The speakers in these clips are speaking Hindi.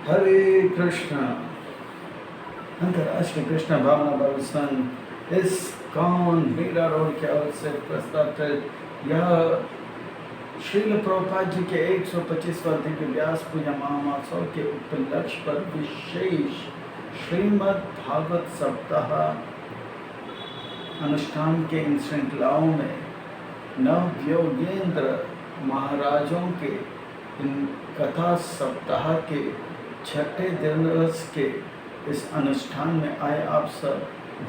हरे कृष्णा। अंतर्राष्ट्रीय कृष्ण भावना बल संघ इस कौन मीरा रोड के ओर से प्रस्तावित यह श्रील प्रभुपाद जी के 125वां दिव्य व्यास पूजा महामहोत्सव के उपलक्ष्य पर विशेष श्रीमद् भागवत सप्ताह अनुष्ठान के इन श्रृंखलाओं में नव योगेंद्र महाराजों के इन कथा सप्ताह के छठे दिवस के इस अनुष्ठान में आए आप सब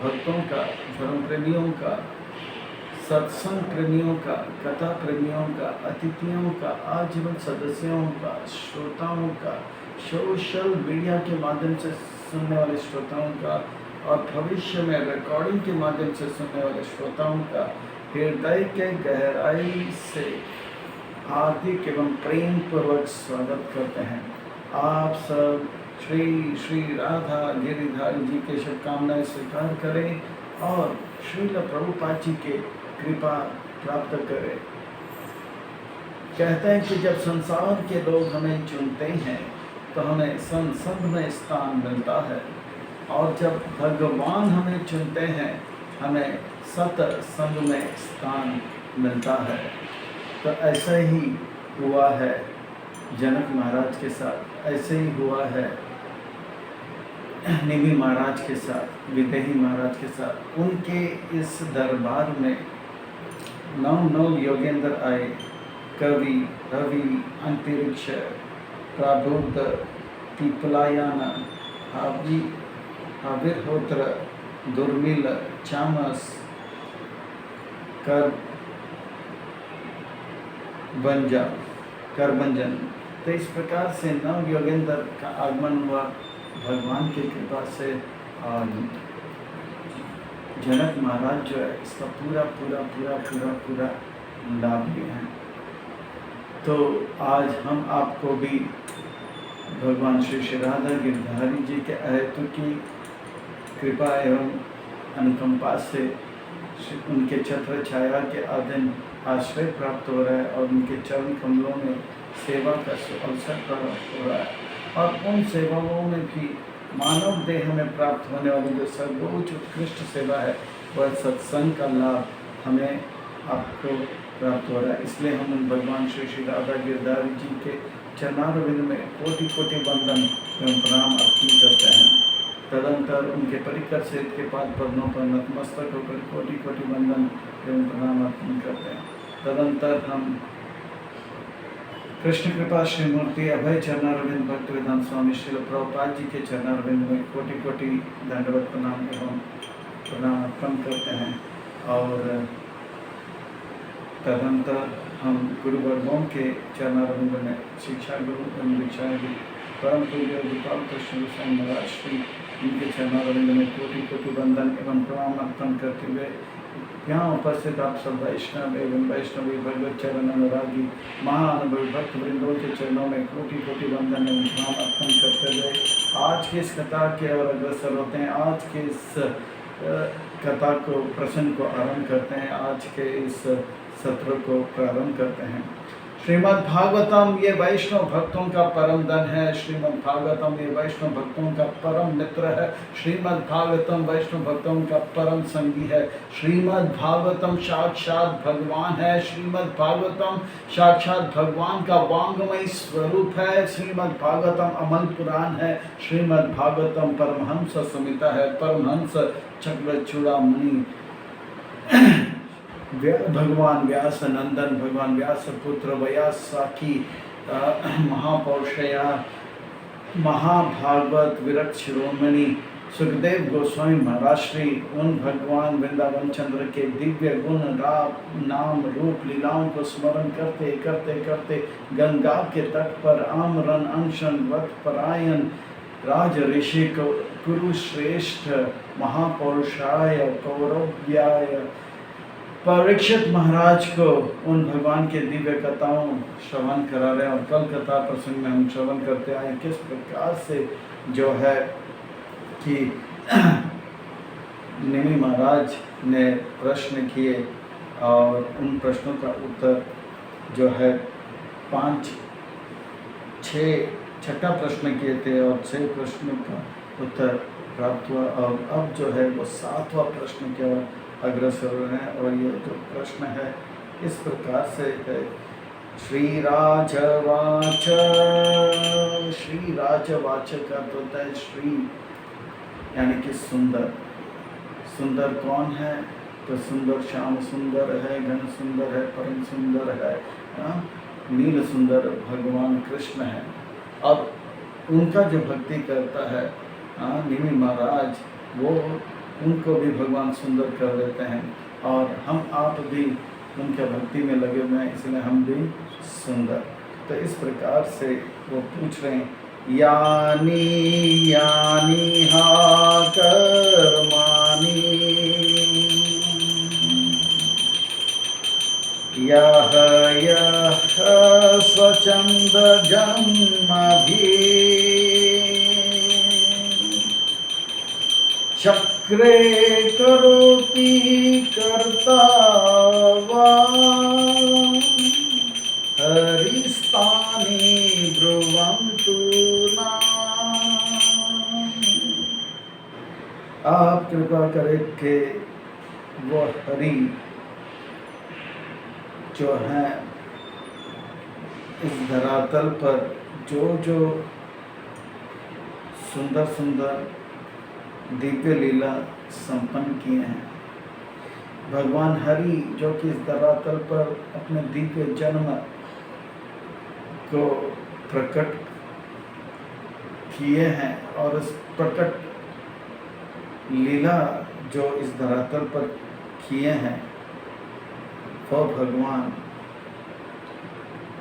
भक्तों का, धर्म प्रेमियों का, सत्संग प्रेमियों का, कथा प्रेमियों का, अतिथियों का, आजीवन सदस्यों का, श्रोताओं का, सोशल मीडिया के माध्यम से सुनने वाले श्रोताओं का और भविष्य में रिकॉर्डिंग के माध्यम से सुनने वाले श्रोताओं का हृदय के गहराई से हार्दिक एवं प्रेम पूर्वक स्वागत करते हैं। आप सब श्री श्री राधा गिरिधारी जी के शुभकामनाएं स्वीकार करें और श्रील प्रभुपाद जी के कृपा प्राप्त करें। कहते हैं कि जब संसार के लोग हमें चुनते हैं तो हमें संसद में स्थान मिलता है और जब भगवान हमें चुनते हैं हमें सत्संग में स्थान मिलता है। तो ऐसा ही हुआ है जनक महाराज के साथ, ऐसे ही हुआ है निमि महाराज के साथ, विदेही महाराज के साथ। उनके इस दरबार में नव योगेंद्र आए, कवि, रवि, अंतरिक्ष, प्राबुद्ध, पीपलायन, आविर्होत्र, दुर्मिल, चामस, करभंजन। तो इस प्रकार से नव योगेंद्र का आगमन हुआ भगवान की कृपा से। और जनक महाराज जो है इसका पूरा लाभ लिया है। तो आज हम आपको भी भगवान श्री श्री राधा गिरधारी जी के अहेतु की कृपा एवं अनुकंपा से उनके छत्र छाया के अधीन आश्रय प्राप्त हो रहा है और उनके चरण कमलों में सेवा का अवसर प्राप्त हो रहा है। और उन सेवाओं में भी मानव देह में प्राप्त होने वाली जो सर्वोच्च उत्कृष्ट सेवा है वह सत्संग का लाभ हमें आपको प्राप्त हो रहा है। इसलिए हम उन भगवान श्री श्री राधा गिरधारी जी के चरणारविंद में कोटि कोटि वंदन एवं प्रणाम अर्पित करते हैं। तदंतर उनके परिकर से के पाद पद्मों पर नतमस्तक होकर कोटि कोटि वंदन एवं प्रणाम अर्पण करते हैं। तदंतर हम कृष्ण कृपा श्री मूर्ति अभय चरणारविंद भक्त वेदांत स्वामी श्री प्रभुपाद जी के चरणारविंद में कोटि कोटि दंडवत प्रणाम एवं प्रणाम अर्पण करते हैं। और तदंतर हम गुरुवर्गों के चरणारविंद में शिक्षा गुरु एवं दीक्षा गुरु परम पूज्य गोपाल कृष्ण गोस्वामी महाराज श्री उनके चरणारविंद में कोटि कोटि वंदन एवं प्रणाम अर्पण करते हुए यहाँ उपस्थित आप सब वैष्णव एवं वैष्णवी भगवत चरण अनुरागी महाअनुभवी भक्त वृंदों के चरणों में कोटि कोटि वंदन एवं प्रणाम अर्पण करते हुए आज के इस कथा के और अग्रसर होते हैं। आज के इस कथा को प्रसंग को आरंभ करते हैं। आज के इस सत्र को प्रारंभ करते हैं। श्रीमद् भागवतम ये वैष्णव भक्तों का परम धन है। श्रीमद् भागवतम ये वैष्णव भक्तों का परम मित्र है। श्रीमद् भागवतम वैष्णव भक्तों का परम संगी है। श्रीमद् भागवतम साक्षात भगवान है। श्रीमद् भागवतम साक्षात भगवान का वांगमय स्वरूप है। श्रीमद् भागवतम अमल पुराण है। श्रीमद् भागवतम परमहंस संहिता है। परमहंस चक्रचूड़ा मुनि भगवान व्यास नंदन, भगवान व्यास पुत्र व्यास साखी महापौरुषया महाभागवत विरक्त शिरोमणि सुखदेव गोस्वामी महाराज श्री उन भगवान वृंदावन चंद्र के दिव्य गुण नाम रूप लीलाओं को स्मरण करते करते करते गंगा के तट पर आमरण अनशन वत परायण राज ऋषि कुरु श्रेष्ठ महापौरुषाय कौरव्याय परीक्षित महाराज को उन भगवान के दिव्य कथाओं श्रवण करा रहे हैं। और कल कथा प्रसंग में हम श्रवण करते आए किस प्रकार से जो है कि निमि महाराज ने प्रश्न किए और उन प्रश्नों का उत्तर जो है 5-6 छठा प्रश्न किए थे और 6 प्रश्नों का उत्तर प्राप्त हुआ, और अब जो है वो 7वां प्रश्न की ओर अग्रसर हो रहे हैं। और ये जो प्रश्न है इस प्रकार से है, श्रीराजवाच। श्रीराजवाच का अर्थ होता है श्री यानी कि सुंदर। सुंदर कौन है? तो सुंदर श्याम सुंदर है, घन सुंदर है, परम सुंदर है, नील सुंदर भगवान कृष्ण है। अब उनका जो भक्ति करता है निमि महाराज, वो उनको भी भगवान सुंदर कर देते हैं, और हम आप भी उनके भक्ति में लगे हुए हैं, इसलिए हम भी सुंदर। तो इस प्रकार से वो पूछ रहे हैं, यानी यानी हा कर्माणि यह यह स्वच्छंद जन्मभि चक्रे करोति कर्ता वा हरिस्तानि ब्रुवन्तु ना। आप कृपा करें कि वो हरि जो हैं इस धरातल पर जो जो सुंदर सुंदर दिव्य लीला संपन्न किए हैं, भगवान हरि जो कि इस धरातल पर अपने दिव्य जन्म को प्रकट किए हैं, और इस प्रकट लीला जो इस धरातल पर किए हैं, वो भगवान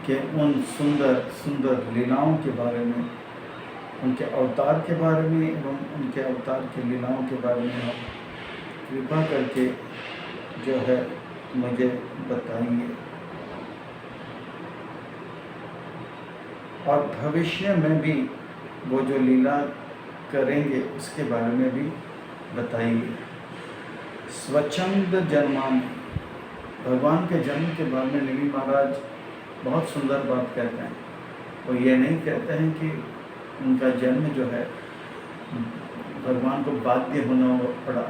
के उन सुंदर सुंदर लीलाओं के बारे में, उनके अवतार के बारे में एवं उनके अवतार की लीलाओं के बारे में आप कृपा करके जो है मुझे बताइए, और भविष्य में भी वो जो लीला करेंगे उसके बारे में भी बताइए। स्वच्छंद जन्मानि, भगवान के जन्म के बारे में निमि महाराज बहुत सुंदर बात कहते हैं। वो ये नहीं कहते हैं कि उनका जन्म जो है भगवान को बाध्य होना पड़ा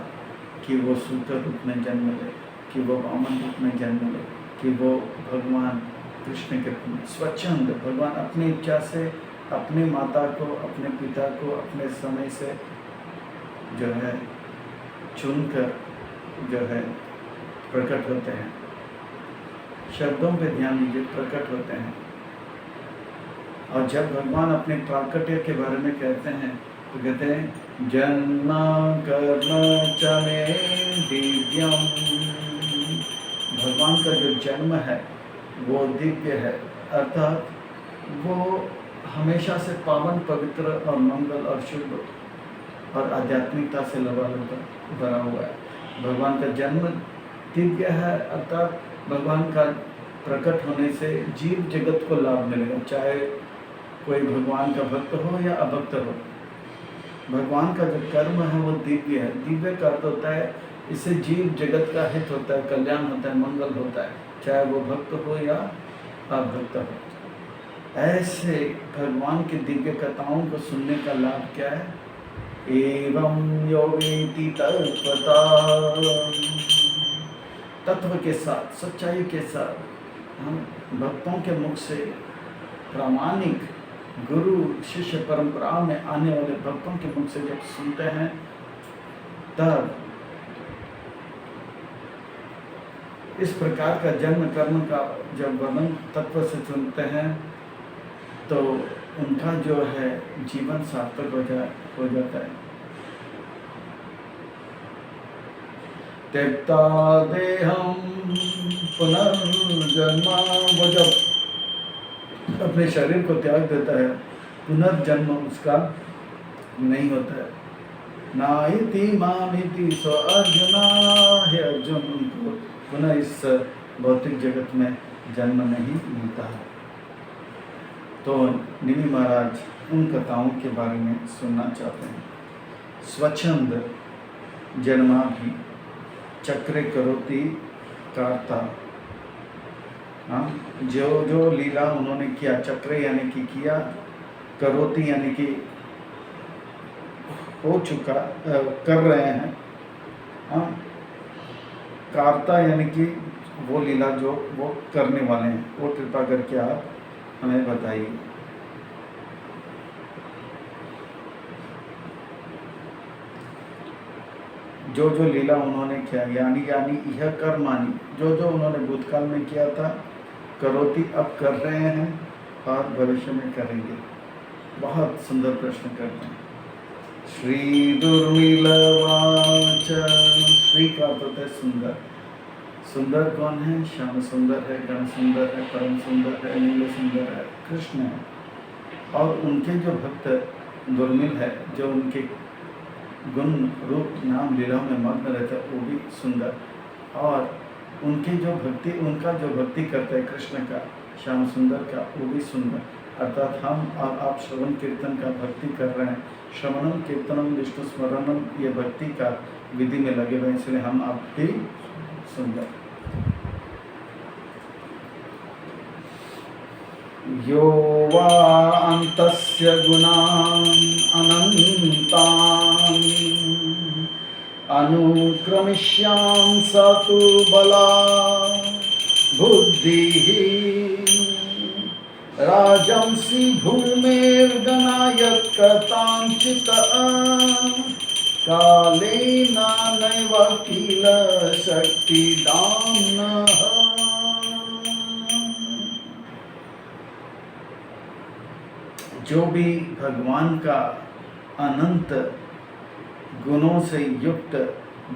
कि वो सूत्र रूप में जन्म ले, कि वो वामन रूप में जन्म ले, कि वो भगवान कृष्ण के रूप में। स्वच्छंद, भगवान अपनी इच्छा से अपनी माता को, अपने पिता को अपने समय से जो है चुनकर जो है प्रकट होते हैं। शब्दों पे ध्यान दीजिए, प्रकट होते हैं। और जब भगवान अपने प्राकट्य के बारे में कहते हैं तो कहते हैं जन्म कर्म च मे दिव्यम। भगवान का जो जन्म है वो दिव्य है, अर्थात वो हमेशा से पावन, पवित्र और मंगल और शुभ और आध्यात्मिकता से लबालब भरा हुआ है। भगवान का जन्म दिव्य है, अर्थात भगवान का प्रकट होने से जीव जगत को लाभ मिलेगा, चाहे कोई भगवान का भक्त हो या अभक्त हो। भगवान का जो कर्म है वो दिव्य है। दिव्य का अर्थ होता है इससे जीव जगत का हित होता है, कल्याण होता है, मंगल होता है, चाहे वो भक्त हो या अभक्त हो। ऐसे भगवान की दिव्य कथाओं को सुनने का लाभ क्या है? एवं यो वेति तत्वता, तत्व के साथ, सच्चाई के साथ हम भक्तों के मुख से, प्रामाणिक गुरु शिष्य परंपरा में आने वाले भक्तों के मुख से जब सुनते हैं, तब इस प्रकार का जन्म कर्म का जब वर्णन तत्व से सुनते हैं तो उनका जो है जीवन सार्थक हो जाता है। त्यक्ता देहम पुनर्जन्म, वो जब अपने शरीर को त्याग देता है, पुनर्जन्म उसका नहीं होता है। ना इति मामिति सो अर्जुना, हे अर्जुन, उनको पुनः इस भौतिक जगत में जन्म नहीं मिलता है। तो निमि महाराज उन कथाओं के बारे में सुनना चाहते हैं। स्वच्छंद जन्माभि चक्रे करोति कार्ता, जो जो लीला उन्होंने किया, चक्र यानी कि किया, करोति यानी कि हो चुका, कर रहे हैं। हाँ, कार्ता यानी कि वो लीला जो वो करने वाले हैं, वो कृपा करके आप हमें बताइए। जो जो लीला उन्होंने किया, यानी यह कर्मानी, जो जो उन्होंने भूतकाल में किया था, करोति अब कर रहे हैं और भविष्य में करेंगे। बहुत सुंदर प्रश्न करते हैं। श्री दुर्मिलवाच, श्री का अर्थ होता है सुंदर। सुंदर कौन है? श्याम सुंदर है, गण सुंदर है, परम सुंदर है, नील सुंदर है, कृष्ण है। और उनके जो भक्त दुर्मिल है, जो उनके गुण रूप नाम लीला में मग्न रहता है, वो भी सुंदर। और उनकी जो भक्ति, उनका जो भक्ति करता है कृष्ण का, श्याम सुंदर का, वो भी सुंदर। अर्थात हम और आप श्रवण कीर्तन का भक्ति कर रहे हैं, श्रवणम कीर्तनम विष्णु स्मरणम, ये भक्ति का विधि में लगे हुए, इसलिए हम आप भी सुंदर। यो वा अन्तस्य गुणान् अनन्तान् अनुक्रमिष्यान् स तु बला बुद्धिः राजंसि भूमेर्गणाय कथाञ्चित् कालेन नैव किल शक्तिदाम्नः। जो भी भगवान का अनंत गुणों से युक्त,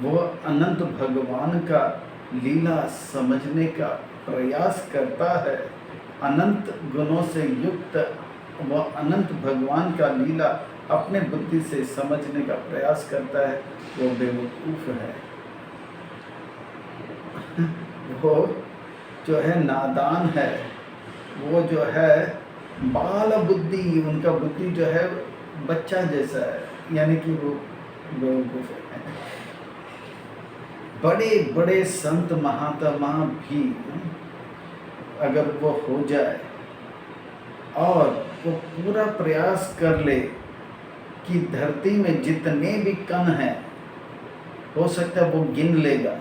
वो अनंत भगवान का लीला समझने का प्रयास करता है, अनंत गुणों से युक्त वह अनंत भगवान का लीला अपने बुद्धि से समझने का प्रयास करता है, वो बेवकूफ है। वो जो है नादान है, वो जो है बाल बुद्धि, उनका बुद्धि जो है बच्चा जैसा है, यानी कि वो बेवकूफ है। बड़े बड़े संत महात्मा भी अगर वो हो जाए और वो पूरा प्रयास कर ले कि धरती में जितने भी कण हैं, हो सकता है वो गिन लेगा,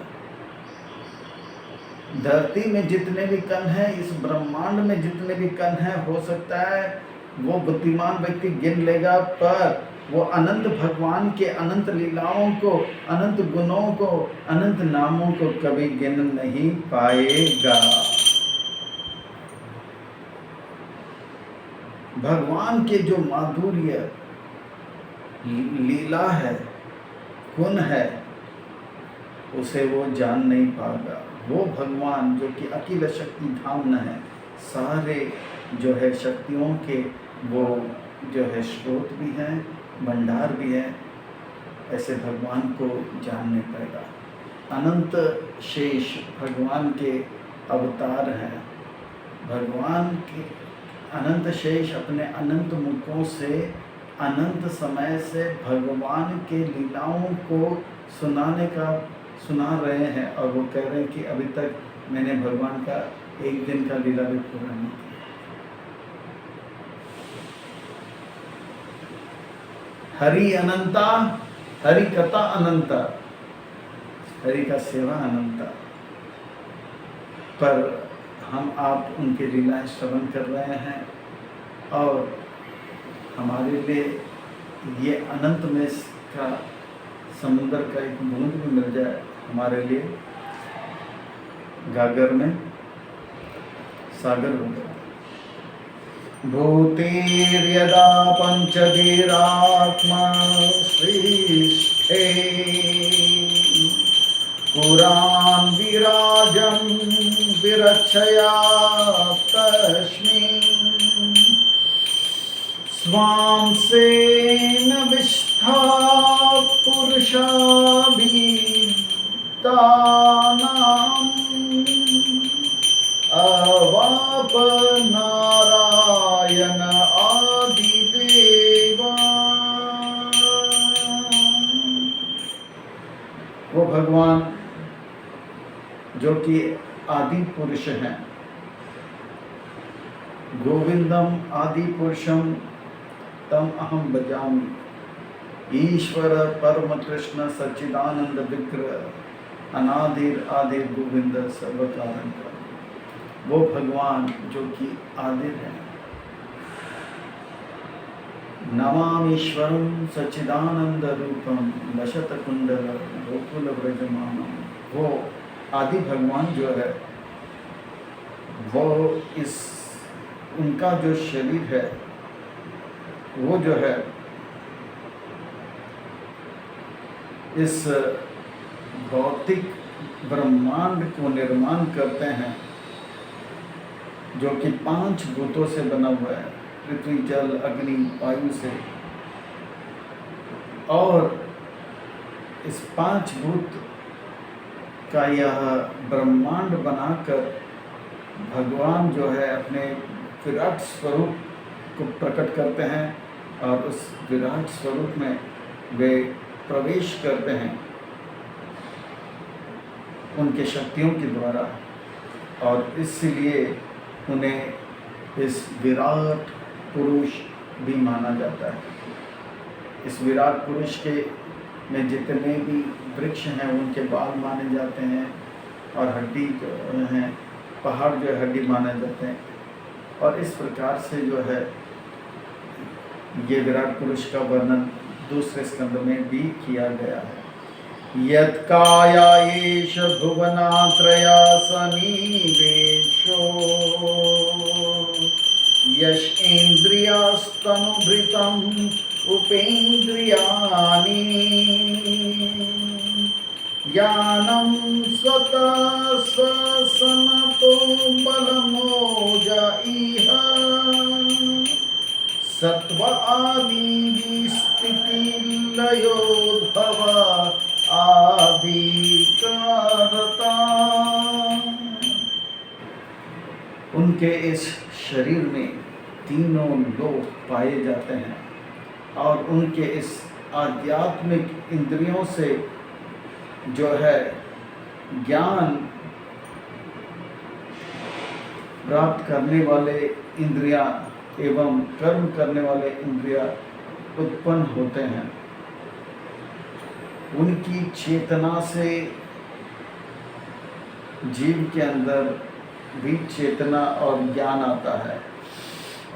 धरती में जितने भी कण हैं, इस ब्रह्मांड में जितने भी कण हैं, हो सकता है वो बुद्धिमान व्यक्ति गिन लेगा, पर वो अनंत भगवान के अनंत लीलाओं को, अनंत गुणों को, अनंत नामों को कभी गिन नहीं पाएगा। भगवान के जो माधुर्य लीला है, गुण है, उसे वो जान नहीं पाएगा। वो भगवान जो कि अखिल शक्ति धाम है, सारे जो है शक्तियों के वो जो है स्रोत भी हैं, भंडार भी है, ऐसे भगवान को जान नहीं पाएगा। अनंत शेष भगवान के अवतार हैं। भगवान के अनंत शेष अपने अनंत मुखों से अनंत समय से भगवान के लीलाओं को सुना रहे हैं, और वो कह रहे हैं कि अभी तक मैंने भगवान का एक दिन का लीला भी पूरा नहीं किया। हरि अनंता, हरि कथा अनंता, हरि का सेवा अनंता, पर हम आप उनके लीलाएं श्रवण कर रहे हैं, और हमारे लिए ये अनंत में का समुद्र का एक बूंद भी मिल जाए, हमारे लिए गागर में सागर हो जाए। भूतिर्यदा पंचधीरात्मा सृष्टे पुराण विराजं विरचया तस्मिन् स्वांसेन विष्ठा पुरुषाभितानां अवाप नारायण आदिदेवा। वो भगवान जो कि आदि पुरुष हैं, गोविंदम आदि पुरुषम तम अहम भजामि। ईश्वर परम कृष्ण सच्चिदानंद विग्रह अनादिर आदिर गोविंद सर्व कारण का, वो भगवान जो कि आदिर है। नमामीश्वरम सच्चिदानंद रूपम लशत कुंडल गोकुल व्रजमानम, वो आदि भगवान जो है वो इस उनका जो शरीर है वो जो है इस भौतिक ब्रह्मांड को निर्माण करते हैं जो कि 5 भूतों से बना हुआ है, पृथ्वी जल अग्नि वायु से। और इस 5 भूत का यह ब्रह्मांड बनाकर भगवान जो है अपने विराट स्वरूप को प्रकट करते हैं और उस विराट स्वरूप में वे प्रवेश करते हैं उनके शक्तियों के द्वारा। और इसलिए उन्हें इस विराट पुरुष भी माना जाता है। इस विराट पुरुष के में जितने भी वृक्ष हैं उनके बाल माने जाते हैं, और हड्डी जो हैं पहाड़ जो है हड्डी माने जाते हैं। और इस प्रकार से जो है ये विराट पुरुष का वर्णन दूसरे स्कंद में भी किया गया है। यत्काया एष भुवनात्रया सन्निवेशो यश इन्द्रियास्तनुभृतम् उपेन्द्रियाणि ज्ञानं स्वतः स्वसनतो बलमोज इह सत्व आदि स्थिति लयोद्भव आदिकारता। उनके इस शरीर में तीनों लोक पाए जाते हैं और उनके इस आध्यात्मिक इंद्रियों से जो है ज्ञान प्राप्त करने वाले इंद्रियां एवं कर्म करने वाले इंद्रियां उत्पन्न होते हैं। उनकी चेतना से जीव के अंदर भी चेतना और ज्ञान आता है,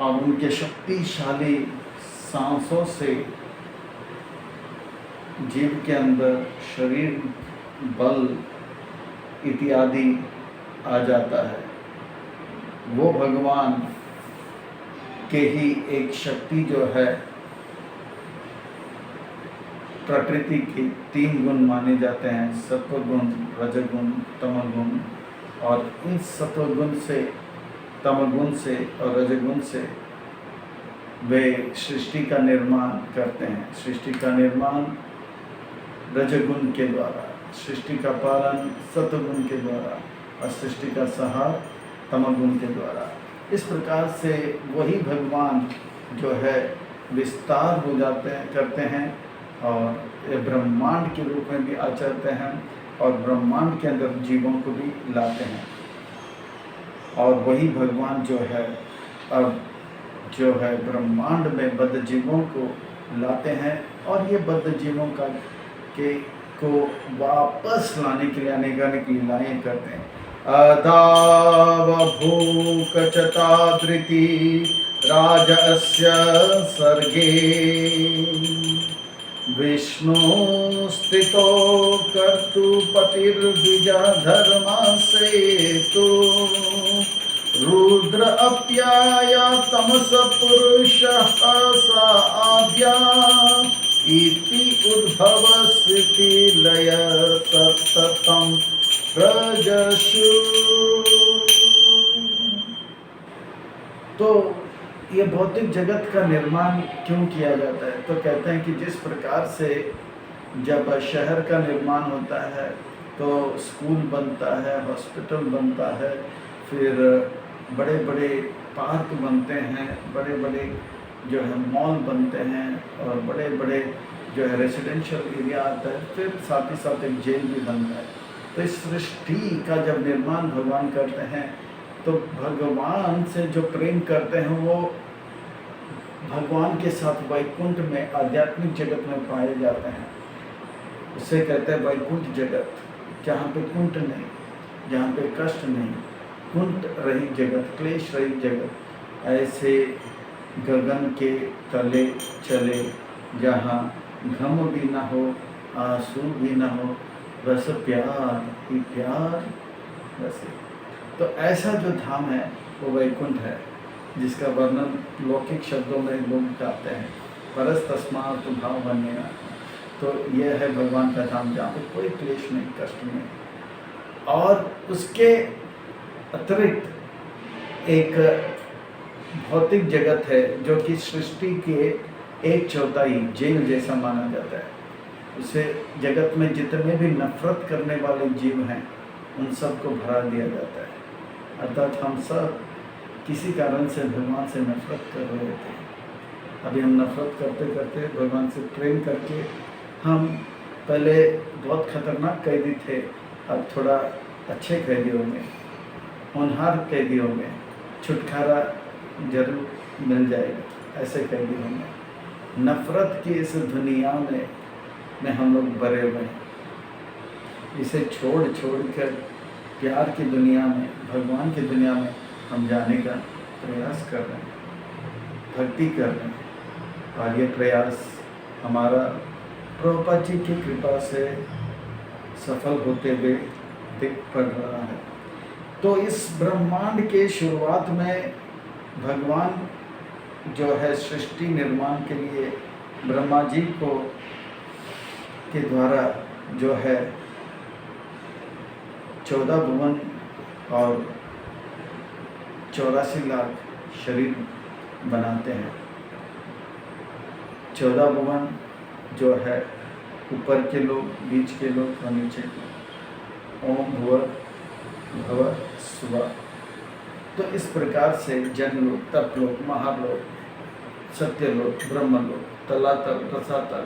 और उनके शक्तिशाली सांसों से जीव के अंदर शरीर बल इत्यादि आ जाता है। वो भगवान के ही एक शक्ति जो है प्रकृति के 3 गुण माने जाते हैं, सत्वगुण, रजगुण, तमगुण। और इन सत्वगुण से, तमगुण से और रजगुण से वे सृष्टि का निर्माण करते हैं। सृष्टि का निर्माण रजगुण के द्वारा, सृष्टि का पालन सत्वगुण के द्वारा और सृष्टि का संहार तमगुण के द्वारा। इस प्रकार से वही भगवान जो है विस्तार हो जाते हैं, करते हैं और ब्रह्मांड के रूप में भी आचरते हैं और ब्रह्मांड के अंदर जीवों को भी लाते हैं। और वही भगवान जो है अब जो है ब्रह्मांड में बद्ध जीवों को लाते हैं और ये बद्ध जीवों को वापस लाने के लिए अनेक लीलाएं करते हैं। अदावभूकचतादृति राजस्य सर्गे विष्णु स्थितो कर्तुपतिर्द्विजधर्मसेतु रुद्र अप्याया तमस पुरुषः स आद्या इति उद्भव स्थिति लय सततं प्रजशु। तो ये भौतिक जगत का निर्माण क्यों किया जाता है? तो कहते हैं कि जिस प्रकार से जब शहर का निर्माण होता है तो स्कूल बनता है, हॉस्पिटल बनता है, फिर बड़े बड़े पार्क बनते हैं, बड़े बड़े जो है मॉल बनते हैं और बड़े बड़े जो है रेसिडेंशियल एरिया आता है, फिर साथ ही साथ एक जेल भी बनता है। तो इस सृष्टि का जब निर्माण भगवान करते हैं तो भगवान से जो प्रेम करते हैं वो भगवान के साथ वैकुंठ में, आध्यात्मिक जगत में पाए जाते हैं। उसे कहते हैं वैकुंठ जगत, जहाँ पे कुंठ नहीं, जहाँ पे कष्ट नहीं, कुंठ रहित जगत, क्लेश रहित जगत। ऐसे गगन के तले चले जहाँ घम भी ना हो, आंसू भी ना हो, बस प्यार ही प्यार। वैसे तो ऐसा जो धाम है वो वैकुंठ है, जिसका वर्णन लौकिक शब्दों में लोग कहते हैं, परस तस्मात् भाव बन्या। तो यह है भगवान का धाम, जहाँ पे कोई क्लेश नहीं, कष्ट नहीं। और उसके अतिरिक्त एक भौतिक जगत है जो कि सृष्टि के 1/4 जेल जैसा माना जाता है। उसे जगत में जितने भी नफरत करने वाले जीव हैं उन सबको भरा दिया जाता है। अर्थात हम सब किसी कारण से भगवान से नफरत कर रहे थे। अभी हम नफरत करते करते भगवान से प्रेम करके हम पहले बहुत खतरनाक कैदी थे, अब थोड़ा अच्छे कैदियों में, होनहार कैदियों में छुटकारा जरूर मिल जाएगा। ऐसे कैदियों में नफरत की इस दुनिया में हम लोग भरे हुए हैं। इसे छोड़ कर प्यार की दुनिया में, भगवान की दुनिया में हम जाने का प्रयास कर रहे हैं, भक्ति कर रहे हैं। और ये प्रयास हमारा प्रभुपाद जी की कृपा से सफल होते हुए दिख पड़ रहा है। तो इस ब्रह्मांड के शुरुआत में भगवान जो है सृष्टि निर्माण के लिए ब्रह्मा जी को के द्वारा जो है 14 भुवन और 84 लाख शरीर बनाते हैं। 14 भुवन जो है ऊपर के लोग, बीच के लोग और नीचे के। ओम भुवर भव सुवा। तो इस प्रकार से जनलोक, तपलोक, महालोक, सत्यलोक, ब्रह्मलोक, तलातल, रसातल,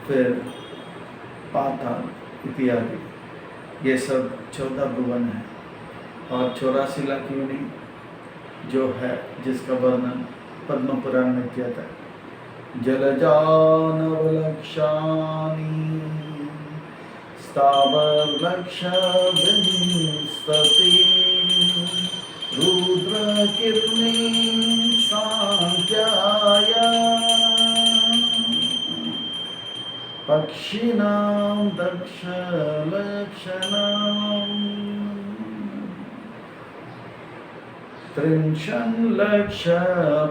फिर पाताल इत्यादि, ये सब 14 भुवन है। और 84 लाख योनि जो है, जिसका वर्णन पद्म पुराण में किया था। जलजानवलक्षानि स्थावरलक्षविंशति रुद्रकीर्ति सांख्याय पक्षिणां दक्षलक्षणाम् 30 लक्ष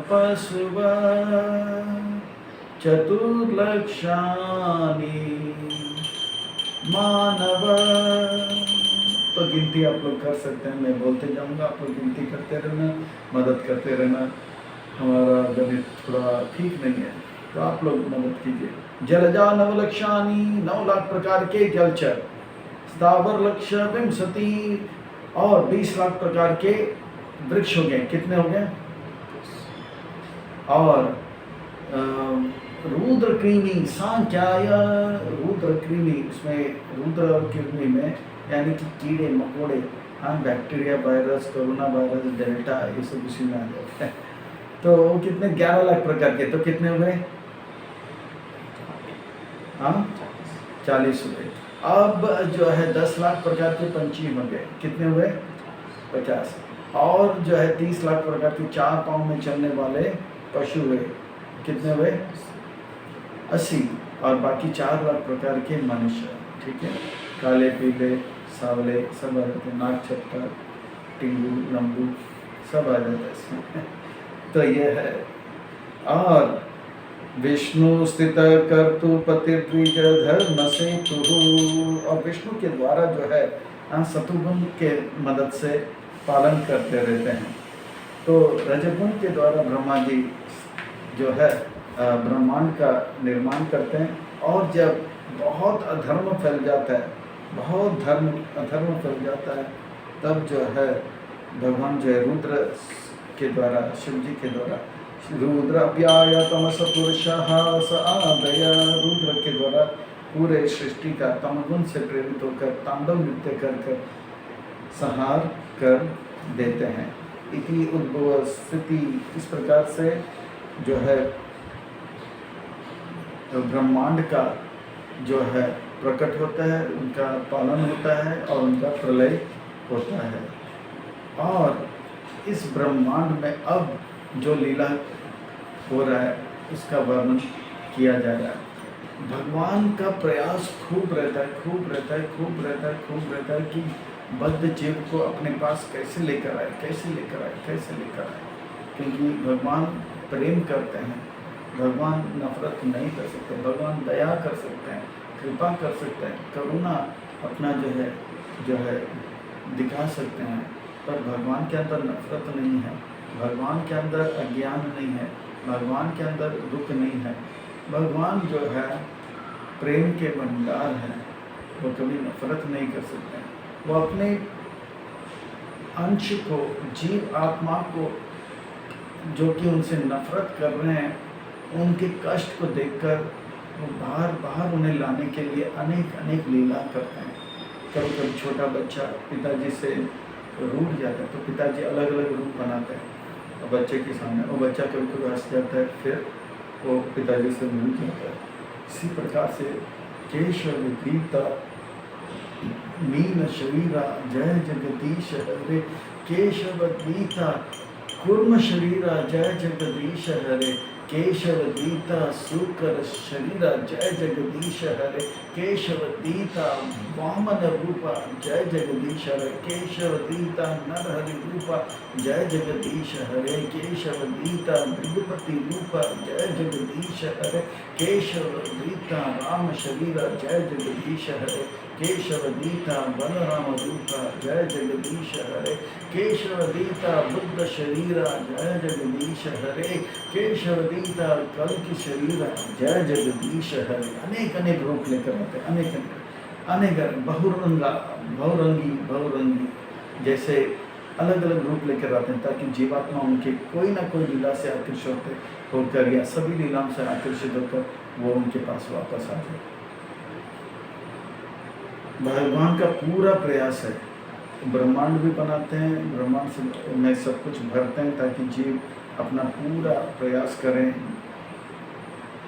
पशुव 4 लक्षानि मानव। तो गिनती आप लोग कर सकते हैं, मैं बोलते जाऊंगा, आप लोग गिनती करते रहना, मदद करते रहना। हमारा गणित थोड़ा ठीक नहीं है तो आप लोग मदद कीजिए। जलजा 9 लक्षानि, 9 लाख प्रकार के जलचर। स्थावर लक्ष विंशति, और 20 लाख प्रकार के वृक्ष हो गए। कितने हो गए? और रुद्र कृमि सांख्याय, रुद्र कृमि, इसमें रुद्र और कृमि में यानी कि कीड़े मकोड़े, हाँ, bacteria, virus, corona virus, delta, ये सब उसी में आ जाते हैं। तो वो कितने? 11 लाख प्रकार के। तो कितने हुए? हाँ, 40 हुए। अब जो है 10 लाख प्रकार के पंछी हो गए। कितने हुए? 50। और जो है 30 लाख प्रकार के 4 पाँव में चलने वाले पशु हुए। कितने हुए? 80। और बाकी 4 लाख प्रकार के मनुष्य, ठीक है, काले, पीले, सावले सब आ जाते हैं, नाग छप्पर, टिंगू, लंबू सब आ जाता है इसमें। तो ये है। और विष्णु स्थित कर्तु पतिर्द्विज धर्म सेतु, और विष्णु के द्वारा जो है शत्रुघ्न के मदद से पालन करते रहते हैं। तो रजगुण के द्वारा ब्रह्मा जी जो है ब्रह्मांड का निर्माण करते हैं। और जब बहुत अधर्म फैल जाता है, बहुत अधर्म फैल जाता है, तब जो है भगवान जो है रुद्र के द्वारा, शिव जी के द्वारा, रुद्राभ्याय तमस पुरुषः स आदय, रुद्र के द्वारा पूरे सृष्टि का तमगुण से प्रेरित होकर तांडव नृत्य कर संहार कर देते हैं। इति उद्भव स्थिति, इस प्रकार से जो है ब्रह्मांड का जो है प्रकट होता है, उनका पालन होता है और उनका प्रलय होता है। और इस ब्रह्मांड में अब जो लीला हो रहा है उसका वर्णन किया जा रहा है। भगवान का प्रयास खूब रहता है, खूब रहता है, खूब रहता है, खूब रहता है कि बद्ध जीव को अपने पास कैसे लेकर आए, कैसे लेकर आए, कैसे लेकर आए। क्योंकि भगवान प्रेम करते हैं, भगवान नफरत नहीं कर सकते, भगवान दया कर सकते हैं, कृपा कर सकते हैं, करुणा अपना जो है दिखा सकते हैं। पर भगवान के अंदर नफरत नहीं है, भगवान के अंदर अज्ञान नहीं है, भगवान के अंदर दुख नहीं है। भगवान जो है प्रेम के भंडार हैं, वो कभी नफरत नहीं कर सकते हैं। वो अपने अंश को, जीव आत्मा को जो कि उनसे नफरत कर रहे हैं, उनके कष्ट को देखकर वो बार बार उन्हें लाने के लिए अनेक अनेक लीला करते हैं। कभी कभी छोटा बच्चा पिताजी से रूठ जाता है तो पिताजी अलग अलग रूप बनाते हैं और बच्चे के सामने, वो बच्चा कभी कभी हंस जाता है, फिर वो पिताजी से रूठ जाता है। इसी प्रकार से केशव गीता मीन शरीरा जय जगदीश हरे, केशव गीता कुर्म शरीरा जय जगदीश हरे, केशव दीता सुकर शरीरा जय जगदीश हरे, केशव दीता वामन रूपा जय जगदीश हरे, केशव दीता नरहरि रूपा जय जगदीश हरे, केशव दीता मृगपति रूपा जय जगदीश हरे, केशव दीता राम शरीरा जय जगदीश हरे, केशव दीता बलराम रूपा जय जगदीश हरे, केशव दीता बुद्ध शरीरा जय जगदीश हरे, केशव दीता कल की शरीरा जय जगदीश हरे। अनेक अनेक रूप लेकर आते हैं, अनेक अनेक बहुरंगी जैसे अलग अलग रूप लेकर आते हैं, ताकि जीवात्मा उनके कोई ना कोई लीला से आकर्षित होकर या सभी लीलाओं से आकर्षित होकर वो उनके पास वापस आ जाए। भगवान का पूरा प्रयास है, ब्रह्मांड भी बनाते हैं, ब्रह्मांड से में सब कुछ भरते हैं ताकि जीव अपना पूरा प्रयास करें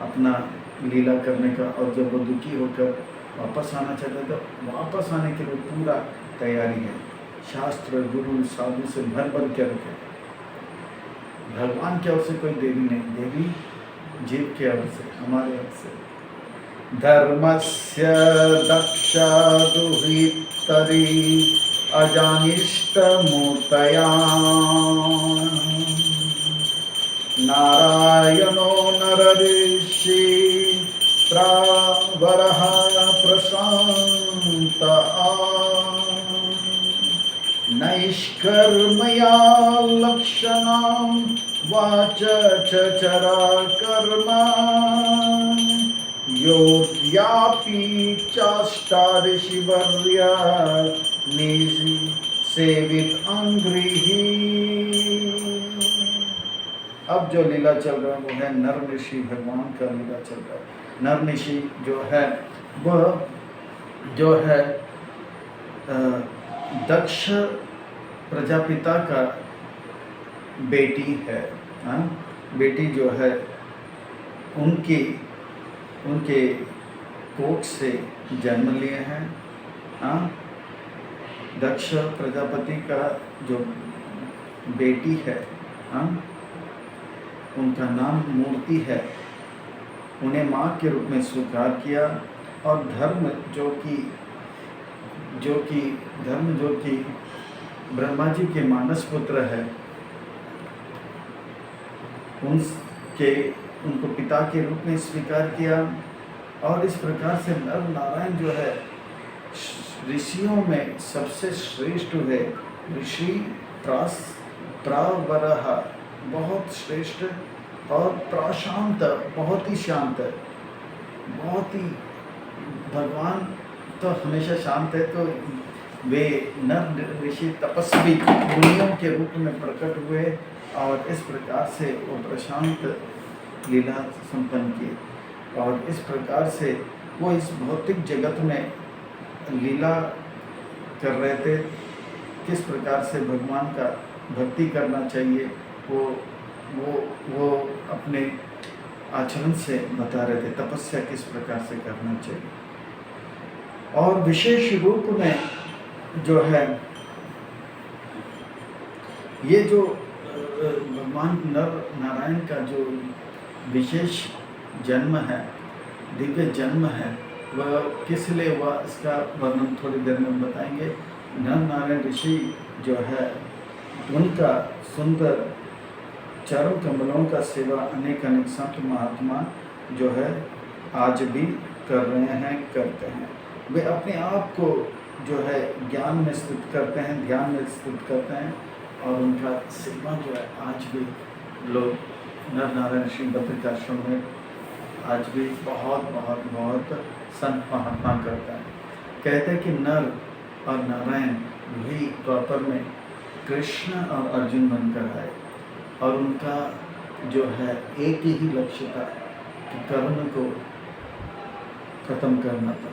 अपना लीला करने का। और जब वो दुखी होकर वापस आना चाहते हैं तो वापस आने के लिए पूरा तैयारी है। शास्त्र गुरु साधु से भर भर के रखे। भगवान की ओर से कोई देवी नहीं, देवी जीव की ओर से, हमारे ओर से। धर्मस्य दक्षा दुहितरी अजानिष्टमूर्तया नारायणो नरऋषि प्रावरः प्रशान्त नैष्कर्मया लक्षणं वाच चरा कर्म योऽद्यापि चाष्टादशिवर्या निजि सेवित अंग्रिः। अब जो लीला चल रहा है वो है नर ऋषि भगवान का लीला चल रहा है। नर ऋषि जो है वह जो है दक्ष प्रजापिता का बेटी है। बेटी जो है उनके कोख से जन्म लिए हैं। दक्ष प्रजापति का जो बेटी है, उनका नाम मूर्ति है। उन्हें माँ के रूप में स्वीकार किया और धर्म जो कि ब्रह्मा जी के मानस पुत्र है, उनको पिता के रूप में स्वीकार किया। और इस प्रकार से नर नारायण जो है ऋषियों में सबसे श्रेष्ठ है। ऋषि प्रावरः बहुत श्रेष्ठ और प्रशांत बहुत ही शांत है, बहुत ही। भगवान तो हमेशा शांत है, तो वे नर ऋषि तपस्वी मुनियों के रूप में प्रकट हुए और इस प्रकार से वो प्रशांत लीला संपन्न किए। और इस प्रकार से वो इस भौतिक जगत में लीला कर रहे थे। किस प्रकार से भगवान का भक्ति करना चाहिए वो वो अपने आचरण से बता रहे थे तपस्या किस प्रकार से करना चाहिए। और विशेष रूप में जो है ये जो भगवान नर नारायण का जो विशेष जन्म है, दिव्य जन्म है, वह किस लिए हुआ इसका वर्णन थोड़ी देर में बताएंगे। नर नारायण ऋषि जो है उनका सुंदर चरण कमलों का सेवा अनेक अनेक संत महात्मा जो है आज भी कर रहे हैं, करते हैं। वे अपने आप को जो है ज्ञान में स्थित करते हैं, ध्यान में स्थित करते हैं, और उनका सेवा जो है आज भी लोग नर नारायण श्री बद्रिकाश्रम में आज भी बहुत बहुत बहुत संत महात्मा करते हैं। कहते हैं कि नर और नारायण भी द्वापर में कृष्ण और अर्जुन बनकर आए, और उनका जो है एक ही लक्ष्य था कि कर्म को खत्म करना था।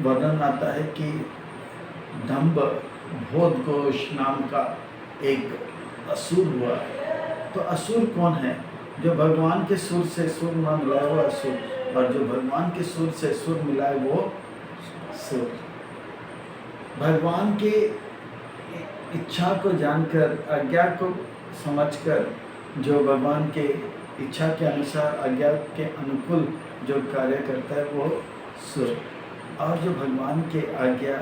वर्णन आता है कि दंभ भोदघोष नाम का एक असुर हुआ। तो असुर कौन है? जो भगवान के सुर से सुर न मिलाए वो असुर, और जो भगवान के सुर से सुर मिलाए वो सुर। भगवान के इच्छा को जानकर, आज्ञा को समझकर जो भगवान के इच्छा के अनुसार, आज्ञा के अनुकूल जो कार्य करता है वो सुर, और जो भगवान के आज्ञा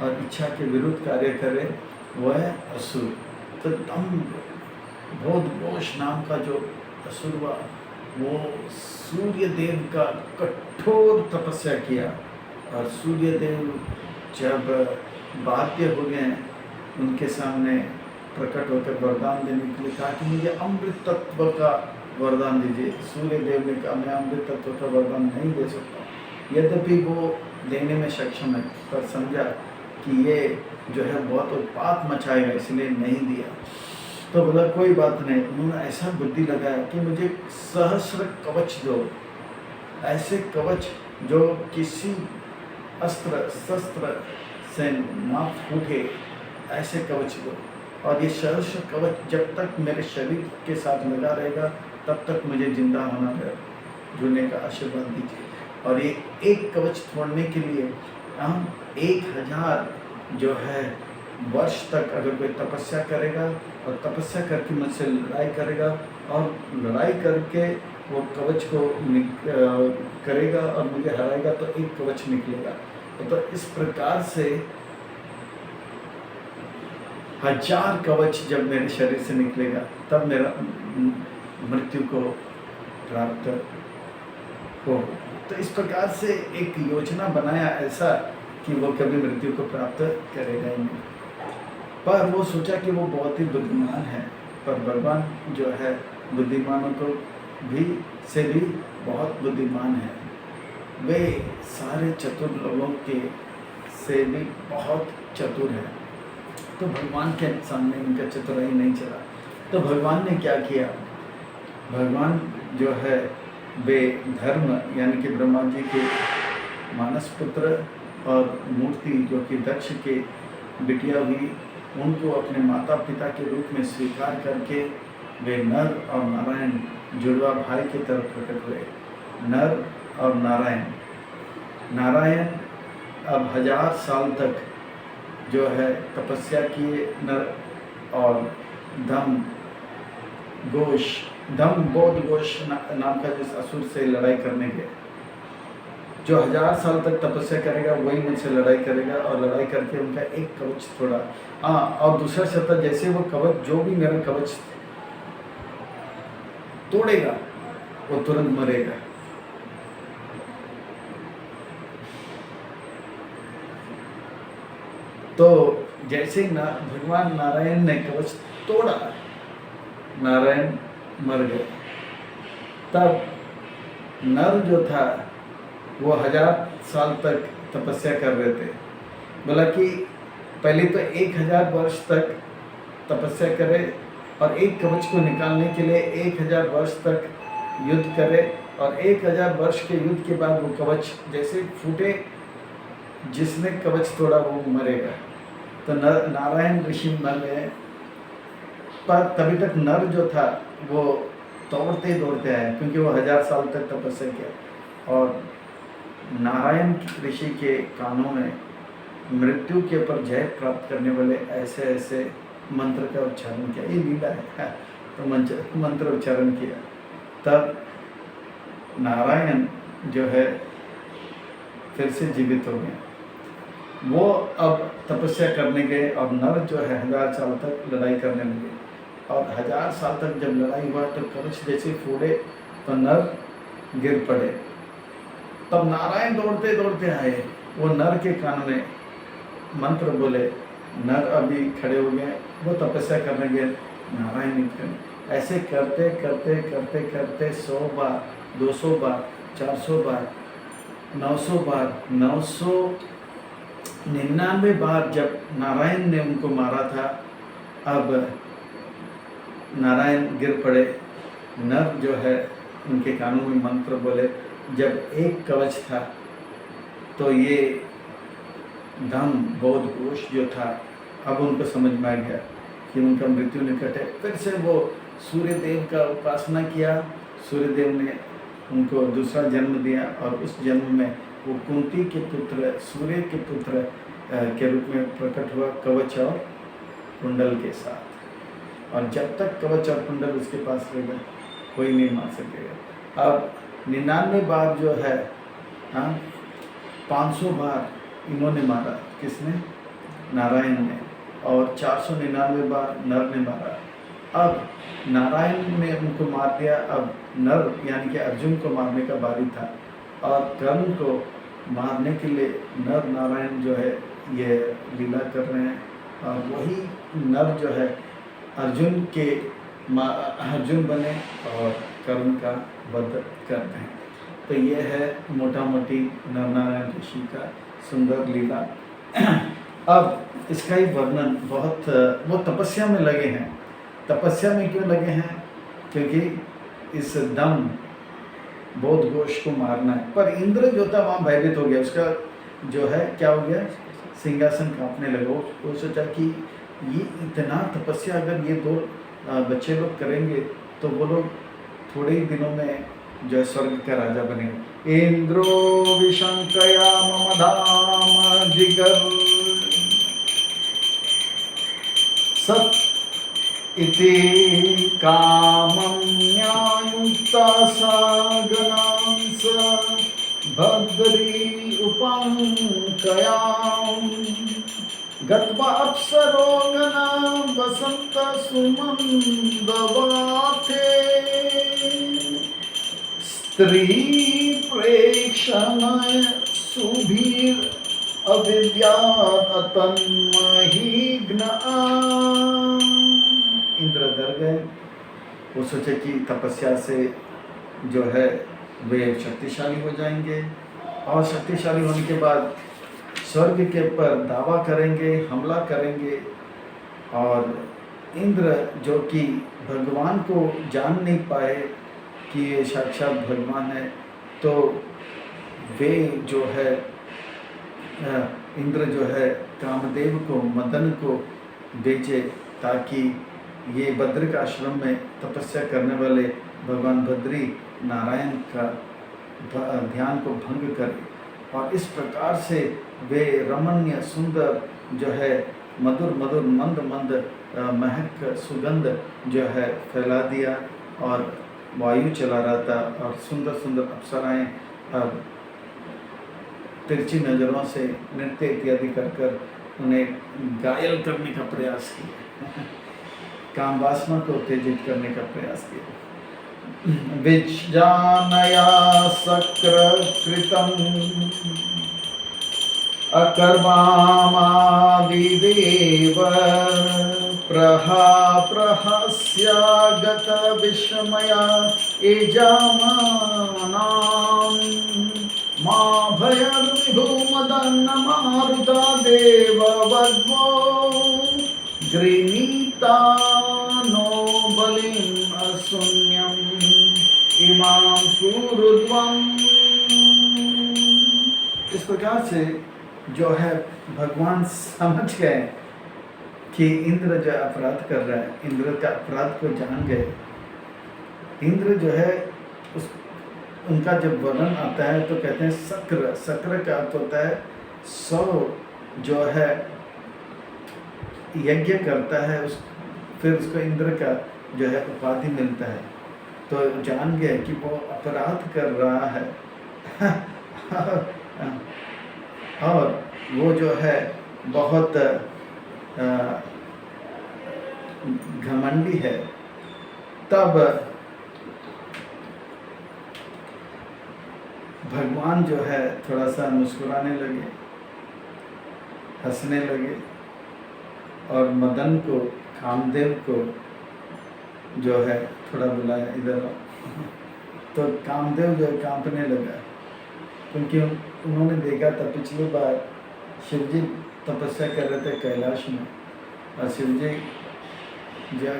और इच्छा के विरुद्ध कार्य करे वह असुर। तो दंभ भोदघोष नाम का जो असुर हुआ वो सूर्य देव का कठोर तपस्या किया, और सूर्य देव जब बाध्य हो गए उनके सामने प्रकट होकर वरदान देने के लिए कहा कि मुझे अमृत तत्व का वरदान दीजिए। सूर्य देव ने कहा मैं अमृत तत्व का वरदान नहीं दे सकता। यद्यपि वो देने में सक्षम है, पर समझा कि ये जो है बहुत उत्पात मचाएगा, इसलिए नहीं दिया। तो बोला कोई बात नहीं। उन्होंने ऐसा बुद्धि लगाया कि मुझे सहस्र कवच दो, ऐसे कवच जो किसी अस्त्र शस्त्र से ना फूटे, ऐसे कवच दो, और ये सहस्र कवच जब तक मेरे शरीर के साथ लगा रहेगा तब तक मुझे जिंदा होना जुड़ने का आशीर्वाद दीजिए। और ये एक कवच तोड़ने के लिए हम 1000 जो है वर्ष तक अगर कोई तपस्या करेगा और तपस्या करके मुझसे लड़ाई करेगा, और लड़ाई करके वो कवच को करेगा और मुझे हराएगा तो एक कवच निकलेगा। तो इस प्रकार से 1000 कवच जब मेरे शरीर से निकलेगा तब मेरा मृत्यु को प्राप्त हो। तो इस प्रकार से एक योजना बनाया ऐसा कि वो कभी मृत्यु को प्राप्त करेगा ही नहीं। पर वो सोचा कि वो बहुत ही बुद्धिमान है, पर भगवान जो है बुद्धिमानों को भी बहुत बुद्धिमान है। वे सारे चतुर लोगों के से भी बहुत चतुर है। तो भगवान के सामने उनका चतुराई नहीं चला। तो भगवान ने क्या किया? भगवान जो है वे धर्म यानी कि ब्रह्मा जी के मानस पुत्र और मूर्ति जो कि दक्ष के बिटिया हुई, उनको अपने माता पिता के रूप में स्वीकार करके वे नर और नारायण जुड़वा भाई की तरफ प्रकट हुए। नर और नारायण, नारायण अब 1000 साल तक जो है तपस्या किए नर, और धम बोध घोष नाम का जिस असुर से लड़ाई करने गए, जो 1000 साल तक तपस्या करेगा वही मुझसे लड़ाई करेगा, और लड़ाई करके उनका एक कवच थोड़ा। और दूसरा शब्द, जैसे वो कवच जो भी मेरा कवच तोड़ेगा वो तुरंत मरेगा। तो जैसे भगवान नारायण ने कवच तोड़ा, नारायण मर गए। तब नर जो था वो 1000 साल तक तपस्या कर रहे थे। बोला कि पहले तो 1000 वर्ष तक तपस्या करे और एक कवच को निकालने के लिए 1000 वर्ष तक युद्ध करे, और 1000 वर्ष के युद्ध के बाद वो कवच जैसे फूटे, जिसने कवच तोड़ा वो मरेगा। तो नारायण ऋषि मर गए, पर तभी तक नर जो था वो दौड़ते दौड़ते आए, क्योंकि वो 1000 साल तक तपस्या किया और नारायण ऋषि के कानों में मृत्यु के ऊपर जय प्राप्त करने वाले ऐसे ऐसे मंत्र का उच्चारण किया। ये लीला है। तो मंत्र उच्चारण किया, तब नारायण जो है फिर से जीवित हो गए। वो अब तपस्या करने गए और नर जो है 1000 साल तक लड़ाई करने लगे, और 1000 साल तक जब लड़ाई हुआ तो कवच जैसे फोड़े तो नर गिर पड़े। तब नारायण दौड़ते दौड़ते आए, वो नर के कान में मंत्र बोले, नर अभी खड़े हो गए, वो तपस्या करने गए, नारायण निकले। ऐसे करते करते करते करते 100 बार, 200 बार, 400 बार, 900 बार, 999 बार जब नारायण ने उनको मारा था, अब नारायण गिर पड़े। नर जो है उनके कानों में मंत्र बोले। जब एक कवच था तो ये धम बोध घोष जो था, अब उनको समझ में आ गया कि उनका मृत्यु निकट है। फिर से वो सूर्य देव का उपासना किया। सूर्य देव ने उनको दूसरा जन्म दिया और उस जन्म में वो कुंती के पुत्र, सूर्य के पुत्र के रूप में प्रकट हुआ, कवच और कुंडल के साथ। और जब तक कवच और कुंडल उसके पास रहेगा कोई नहीं मार सकेगा। अब 99 बार जो है, 500 बार इन्होंने मारा, किसने? नारायण ने, और 499 बार नर ने मारा। अब नारायण ने उनको मार दिया। अब नर यानी कि अर्जुन को मारने का बारी था, और कर्ण को मारने के लिए नर नारायण जो है ये लीला कर रहे हैं। और वही नर जो है अर्जुन बने और कर्ण का वध करते हैं। तो ये है मोटा मोटी नर नारायण ऋषि का सुंदर लीला। अब इसका ही वर्णन बहुत, वो तपस्या में लगे हैं। तपस्या में क्यों लगे हैं? क्योंकि इस दम बोध घोष को मारना है। पर इंद्र जो था वहाँ भयभीत हो गया, उसका जो है क्या हो गया, सिंहासन कांपने लगा। वो सोचा कि ये इतना तपस्या अगर ये 2 बच्चे लोग करेंगे तो वो लोग थोड़े ही दिनों में जो है स्वर्ग का राजा बनेंगे। इंद्रो विशंकया मम धाम जिगर सत इति कामं न्यायुक्ता सागनांस भद्री उपंकयां गत्वा अप्सरोगना वसंत सुमंदवाथे स्त्री प्रेक्षमय सुभीर अविद्यात तन्महीग्न। इंद्र डर गए। वो सोचे कि तपस्या से जो है वे शक्तिशाली हो जाएंगे, और शक्तिशाली होने के बाद स्वर्ग के ऊपर दावा करेंगे, हमला करेंगे। और इंद्र जो कि भगवान को जान नहीं पाए कि ये साक्षात भगवान है, तो वे जो है इंद्र जो है कामदेव को, मदन को भेजे ताकि ये बद्रिक आश्रम में तपस्या करने वाले भगवान बद्री नारायण का ध्यान को भंग करे। और इस प्रकार से वे रमणीय सुंदर जो है मधुर मधुर मंद मंद महक सुगंध जो है फैला दिया, और वायु चला रहा था, और सुंदर सुंदर अप्सराएं तिरछी नज़रों से नृत्य इत्यादि कर कर उन्हें घायल करने का प्रयास किया, काम वासना को उत्तेजित करने का प्रयास किया। विज्ञानया सकृतम् अकर्मादिदेव प्रहस्यागत विस्मया एजामानां मा भयर्विभूमदन्न मारुता देववद्वो गृहीता नो बलिम् अशून्यम् इमां कुरुध्वम्। इस प्रकार से जो है भगवान समझ गए कि इंद्र जो अपराध कर रहा है, इंद्र का अपराध को जान गए। इंद्र जो है उस उनका जब वर्णन आता है तो कहते हैं सक्र। सक्र का अर्थ होता है 100 जो है यज्ञ करता है, उस फिर उसको इंद्र का जो है उपाधि मिलता है। तो जान गए कि वो अपराध कर रहा है और वो जो है बहुत घमंडी है। तब भगवान जो है थोड़ा सा मुस्कुराने लगे, हंसने लगे और मदन को, कामदेव को जो है थोड़ा बुलाया, इधर आओ। तो कामदेव जो कांपने लगा, क्योंकि उन्होंने देखा था पिछली बार शिव जी तपस्या कर रहे थे कैलाश में, और शिव जी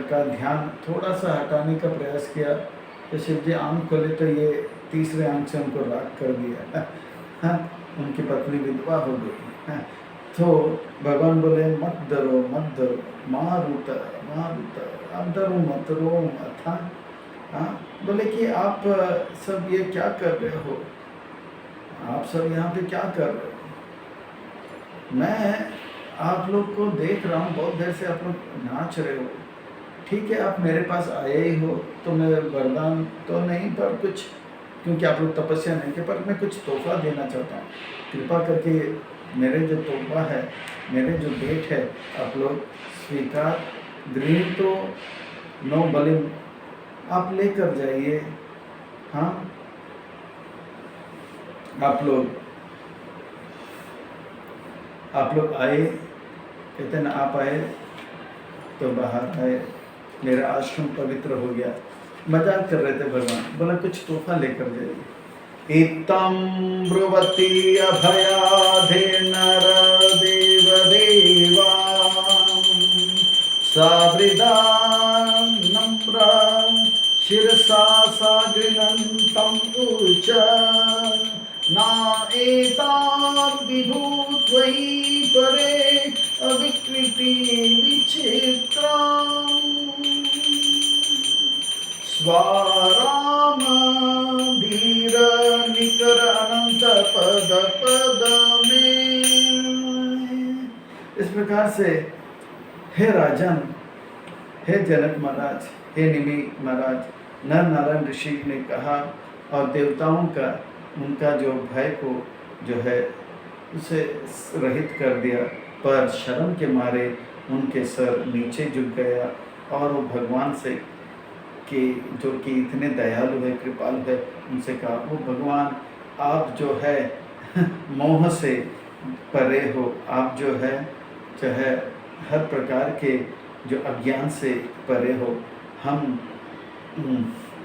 का ध्यान थोड़ा सा हटाने का प्रयास किया तो शिव जी आंख खोले तो ये तीसरे आंख से उनको राख कर दिया। उनकी पत्नी विधवा हो गई। तो भगवान बोले मत डरो मत डरो, मारुत मारुत, आप डरो मत, रो मत। हाँ, बोले कि आप सब ये क्या कर रहे हो, आप सब यहाँ पे क्या कर रहे हो? मैं आप लोग को देख रहा हूँ, बहुत देर से आप लोग नाच रहे हो। ठीक है, आप मेरे पास आए ही हो तो मैं वरदान तो नहीं, पर कुछ, क्योंकि आप लोग तपस्या नहीं के, पर मैं कुछ तोहफा देना चाहता हूँ। कृपा करके मेरे जो तोहफा है, मेरे जो भेंट है, आप लोग स्वीकार, गृह तो नो बलिम, आप लेकर जाइए। हाँ, आप लोग आए, कहते ना आप आए तो बाहर आए, मेरा आश्रम पवित्र हो गया। मजाक कर रहे थे भगवान, बोला कुछ तोहफा लेकर जाइए। इत्थं ब्रुवति अभयाधे नर देव देवा, सावृदा नम्र शिरसा सागृणन्तं ऊच, ना एतां विभूत्वयि परे अविकृति विचित्रा, स्वाराम धीर निकर अनंत पद पद में। इस प्रकार से हे राजन, हे जनक महाराज, हे निमि महाराज, नर नारायण ऋषि ने कहा और देवताओं का उनका जो भय को जो है उसे रहित कर दिया, पर शर्म के मारे उनके सर नीचे झुक गया और वो भगवान से कि जो कि इतने दयालु है, कृपालु है, उनसे कहा, वो भगवान आप जो है मोह से परे हो, आप जो है हर प्रकार के जो अज्ञान से परे हो। हम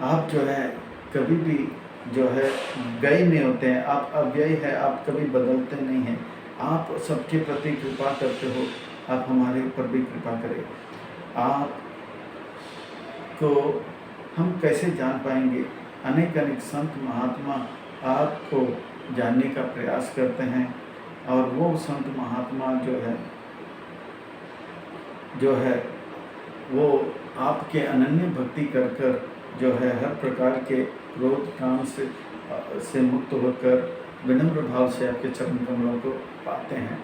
आप जो है कभी भी जो है गए नहीं होते हैं, आप अव्यय है, आप कभी बदलते नहीं हैं, आप सबके प्रति कृपा करते हो, आप हमारे ऊपर भी कृपा करें। आप को हम कैसे जान पाएंगे? अनेक अनेक संत महात्मा आपको जानने का प्रयास करते हैं, और वो संत महात्मा जो है वो आपके अनन्य भक्ति कर कर जो है हर प्रकार के क्रोध काम से मुक्त होकर विनम्र भाव से आपके चरण कमलों को पाते हैं।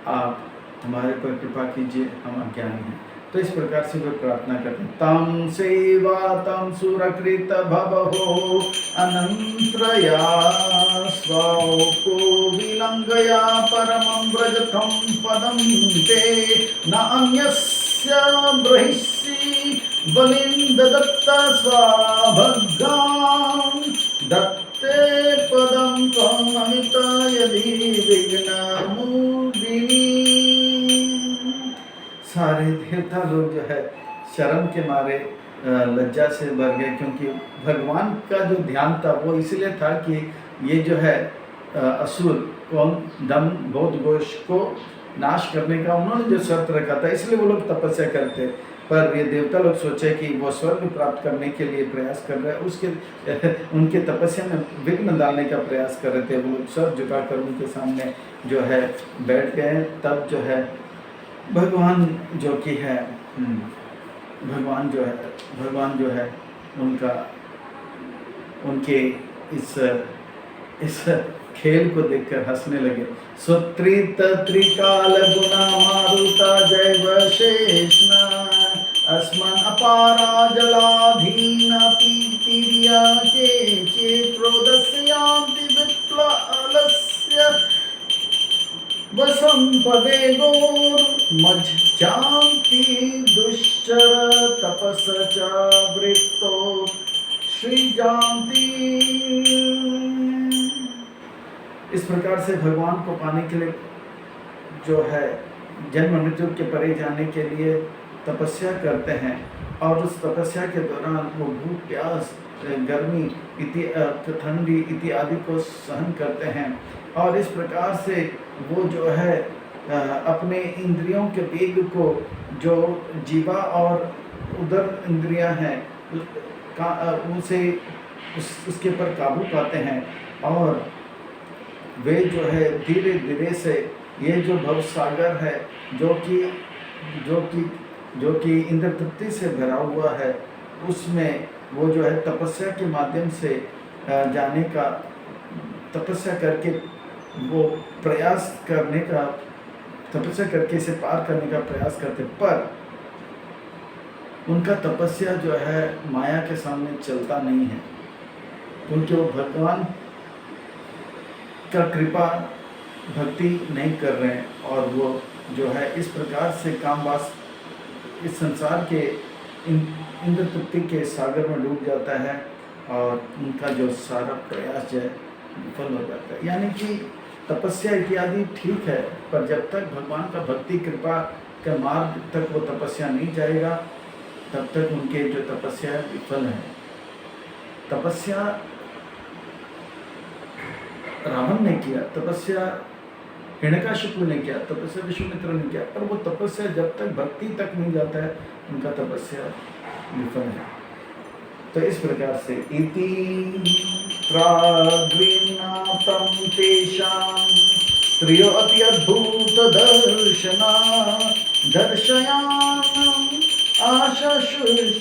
आप हमारे पर कृपा कीजिए, हम अज्ञानी हैं। तो इस प्रकार से वे प्रार्थना करते हैं, तम सेवा तम सुरकृत भवो अनंत्रया स्वको विलंगया परमं व्रजतं पदं ते, न अन्यस्य बृहिषि बलिं ददत्त स्वाभगां, दत्ते पदं त्वममित यदि विघ्नमूर्धिनी। सारे देवता लोग जो है शर्म के मारे लज्जा से भर गए, क्योंकि भगवान का जो ध्यान था वो इसलिए था कि ये जो है असुर कौन दम बोध घोष को नाश करने का उन्होंने जो शर्त रखा था, इसलिए वो लोग तपस्या करते। पर ये देवता लोग सोचे कि वो स्वर्ग प्राप्त करने के लिए प्रयास कर रहे हैं, उसके उनके तपस्या में विघ्न डालने का प्रयास कर रहे थे। वो लोग सर झुकाकर उनके सामने जो है बैठ गए। तब जो है भगवान जो कि है भगवान जो है उनका उनके इस खेल को देखकर हंसने लगे। सुत्रित त्रिकाल गुणा मारुता जय शेषना अस्मन् अपारा जलाधीना पीतिरिया के चेत्रोदस्यांति विप्लवस्य वसंपदे मज्जान्ति दुश्चर तपस च वृत्तो श्रीजान्ति। इस प्रकार से भगवान को पाने के लिए जो है जन्म मृत्यु के परे जाने के लिए तपस्या करते हैं और उस तपस्या के दौरान वो भूख प्यास गर्मी ठंडी इत्यादि को सहन करते हैं और इस प्रकार से वो जो है अपने इंद्रियों के वेग को जो जीवा और उदर इंद्रियां हैं उसे उसके पर काबू पाते हैं और वे जो है धीरे धीरे से ये जो भव सागर है जो कि इंद्र तृप्ति से भरा हुआ है उसमें वो जो है तपस्या के माध्यम से जाने का तपस्या करके वो प्रयास करने का तपस्या करके इसे पार करने का प्रयास करते पर उनका तपस्या जो है माया के सामने चलता नहीं है क्योंकि वो भगवान का कृपा भक्ति नहीं कर रहे हैं और वो जो है इस प्रकार से कामवास इस संसार के इंद्र तृप्ति के सागर में डूब जाता है और उनका जो सारा प्रयास है विफल हो जाता है। यानी कि तपस्या इत्यादि ठीक है पर जब तक भगवान का भक्ति कृपा के मार्ग तक वो तपस्या नहीं जाएगा तब तक उनके जो तपस्या विफल है। तपस्या रावण ने किया, तपस्या हिरण्यकशिपु ने किया, तपस्या विश्वामित्र ने किया, पर वो तपस्या जब तक भक्ति तक नहीं जाता है उनका तपस्या विफल है। तो इस प्रकार से इति प्रागृह्णातं तेषां स्त्रियो अति अद्भुत दर्शना दर्शयामं आशुषुषां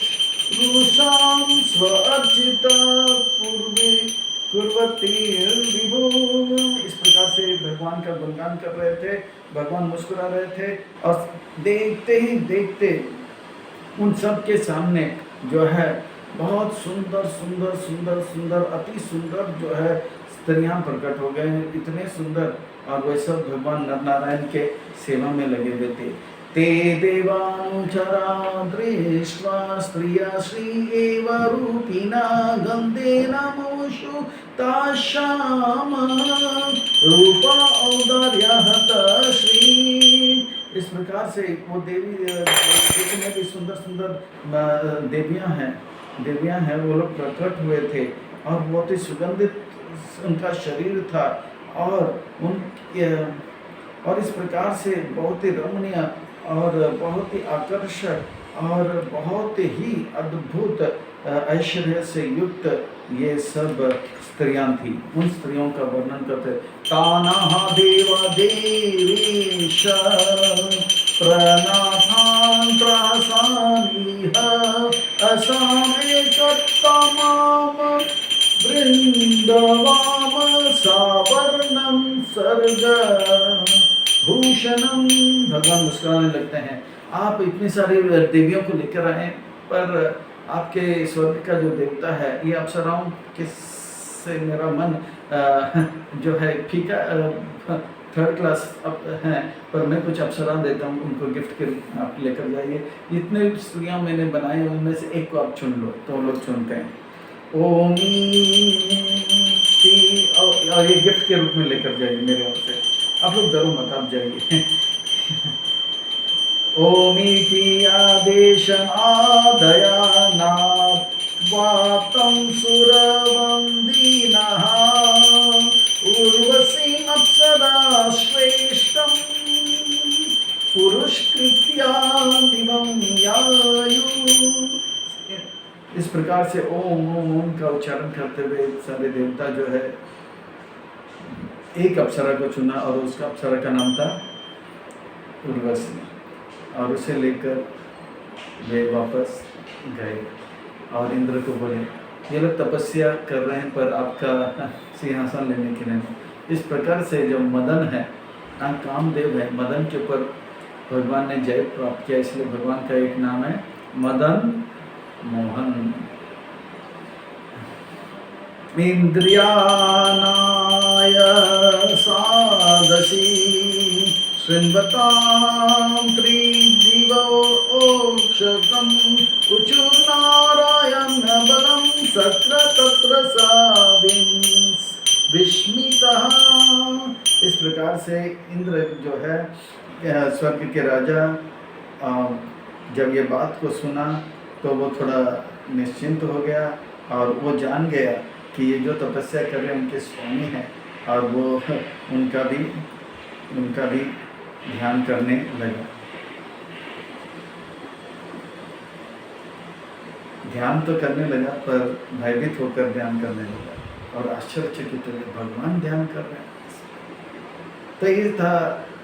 स्व अर्चित पूर्वे कुर्वती विभु। इस प्रकार से भगवान का गुणगान कर रहे थे, भगवान मुस्कुरा रहे थे और देखते ही देखते उन सब के सामने जो है बहुत सुंदर सुंदर सुंदर सुंदर अति सुंदर जो है स्त्रियां प्रकट हो गए, इतने सुंदर और वे सब भगवान नर नारायण के सेवा में लगे हुए थे। ते देवानुचरा दृष्ट्वा स्त्रिया श्री एव रूपिणा गन्धेन मुषु तासाम रूपा औदार्यहत श्री। इस प्रकार से वो देवी जितने भी सुंदर सुंदर देवियां हैं वो लोग प्रकट हुए थे और बहुत ही सुगंधित उनका शरीर था और इस प्रकार से बहुत ही रमणीय और बहुत ही आकर्षक और बहुत ही अद्भुत ऐश्वर्य से युक्त ये सब स्त्रियां थी। उन स्त्रियों का वर्णन करते तानहा देव देवेश प्रनाथान त्रासानीह असामेकतमाम वृंदवाम सावर्णम सर्ग भूषणम। भगवान मुस्कुराने लगते हैं, आप इतनी सारी देवियों को लेकर आए पर आपके स्वर्ग का जो देवता है ये अप्सराओं किससे मेरा मन जो है फीका थर्ड क्लास है पर मैं कुछ अप्सरा देता हूँ उनको गिफ्ट के रूप में आप लेकर जाइए। इतने स्त्रियाँ मैंने बनाए उनमें से एक को आप चुन लो तो लोग चुनते हैं ओम और ये गिफ्ट के रूप में लेकर जाइए मेरे ओर से। आप लोग डरो मत, आप जाइए। ओमिति आदेशं आदयानात्वातं सुरवन्दिनः उर्वशीं अप्सरा श्रेष्ठं पुरुषकृत्या दिवं यायु। इस प्रकार से ओम ओम ओम का उच्चारण करते हुए सारे देवता जो है एक अप्सरा को चुना और उसका अप्सरा का नाम था उर्वशी। और उसे लेकर वे वापस गए और इंद्र को बोले, ये लोग तपस्या कर रहे हैं पर आपका सिंहासन लेने के लिए नहीं। इस प्रकार से जो मदन है, कामदेव है, मदन के ऊपर भगवान ने जय प्राप्त किया, इसलिए भगवान का एक नाम है मदन मोहन। इंद्रियानाय सादशी शृण्वतां त्रिदिवोक्षकम् उचुर्नारायण बलं सत्र तत्र सा विस्मितः। इस प्रकार से इंद्र जो है स्वर्ग के राजा जब ये बात को सुना तो वो थोड़ा निश्चिंत हो गया और वो जान गया कि ये जो तपस्या कर रहे हैं उनके स्वामी हैं और वो उनका भी ध्यान करने लगा। ध्यान तो करने लगा पर भयभीत होकर ध्यान करने लगा और आश्चर्यचकित हुए, भगवान ध्यान कर रहे हैं। तो ये था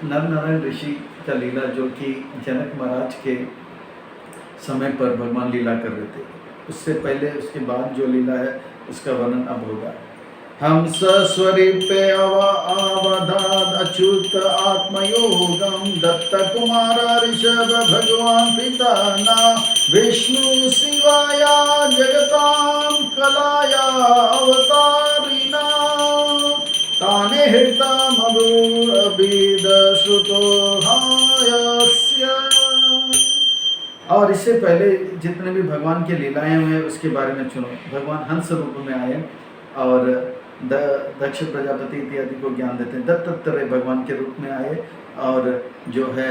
नर नारायण ऋषि का लीला, जो कि जनक महाराज के समय पर भगवान लीला कर रहे थे। उससे पहले उसके बाद जो लीला है उसका वर्णन अब होगा। हम स्वरूपे अवधाद अच्युत आत्मयोगम दत्त कुमार ऋषभ भगवान पिता ना विष्णु शिवाया जगतां कलाया अवतारिणा ताने हृतमभूरभिद श्रुतो हायस्य। और इससे पहले जितने भी भगवान की लीलाएं हुए उसके बारे में सुनो। भगवान हंस रूप में आए और दक्ष प्रजापति इत्यादि को ज्ञान देते हैं। दत्तात्रेय भगवान के रूप में आए और जो है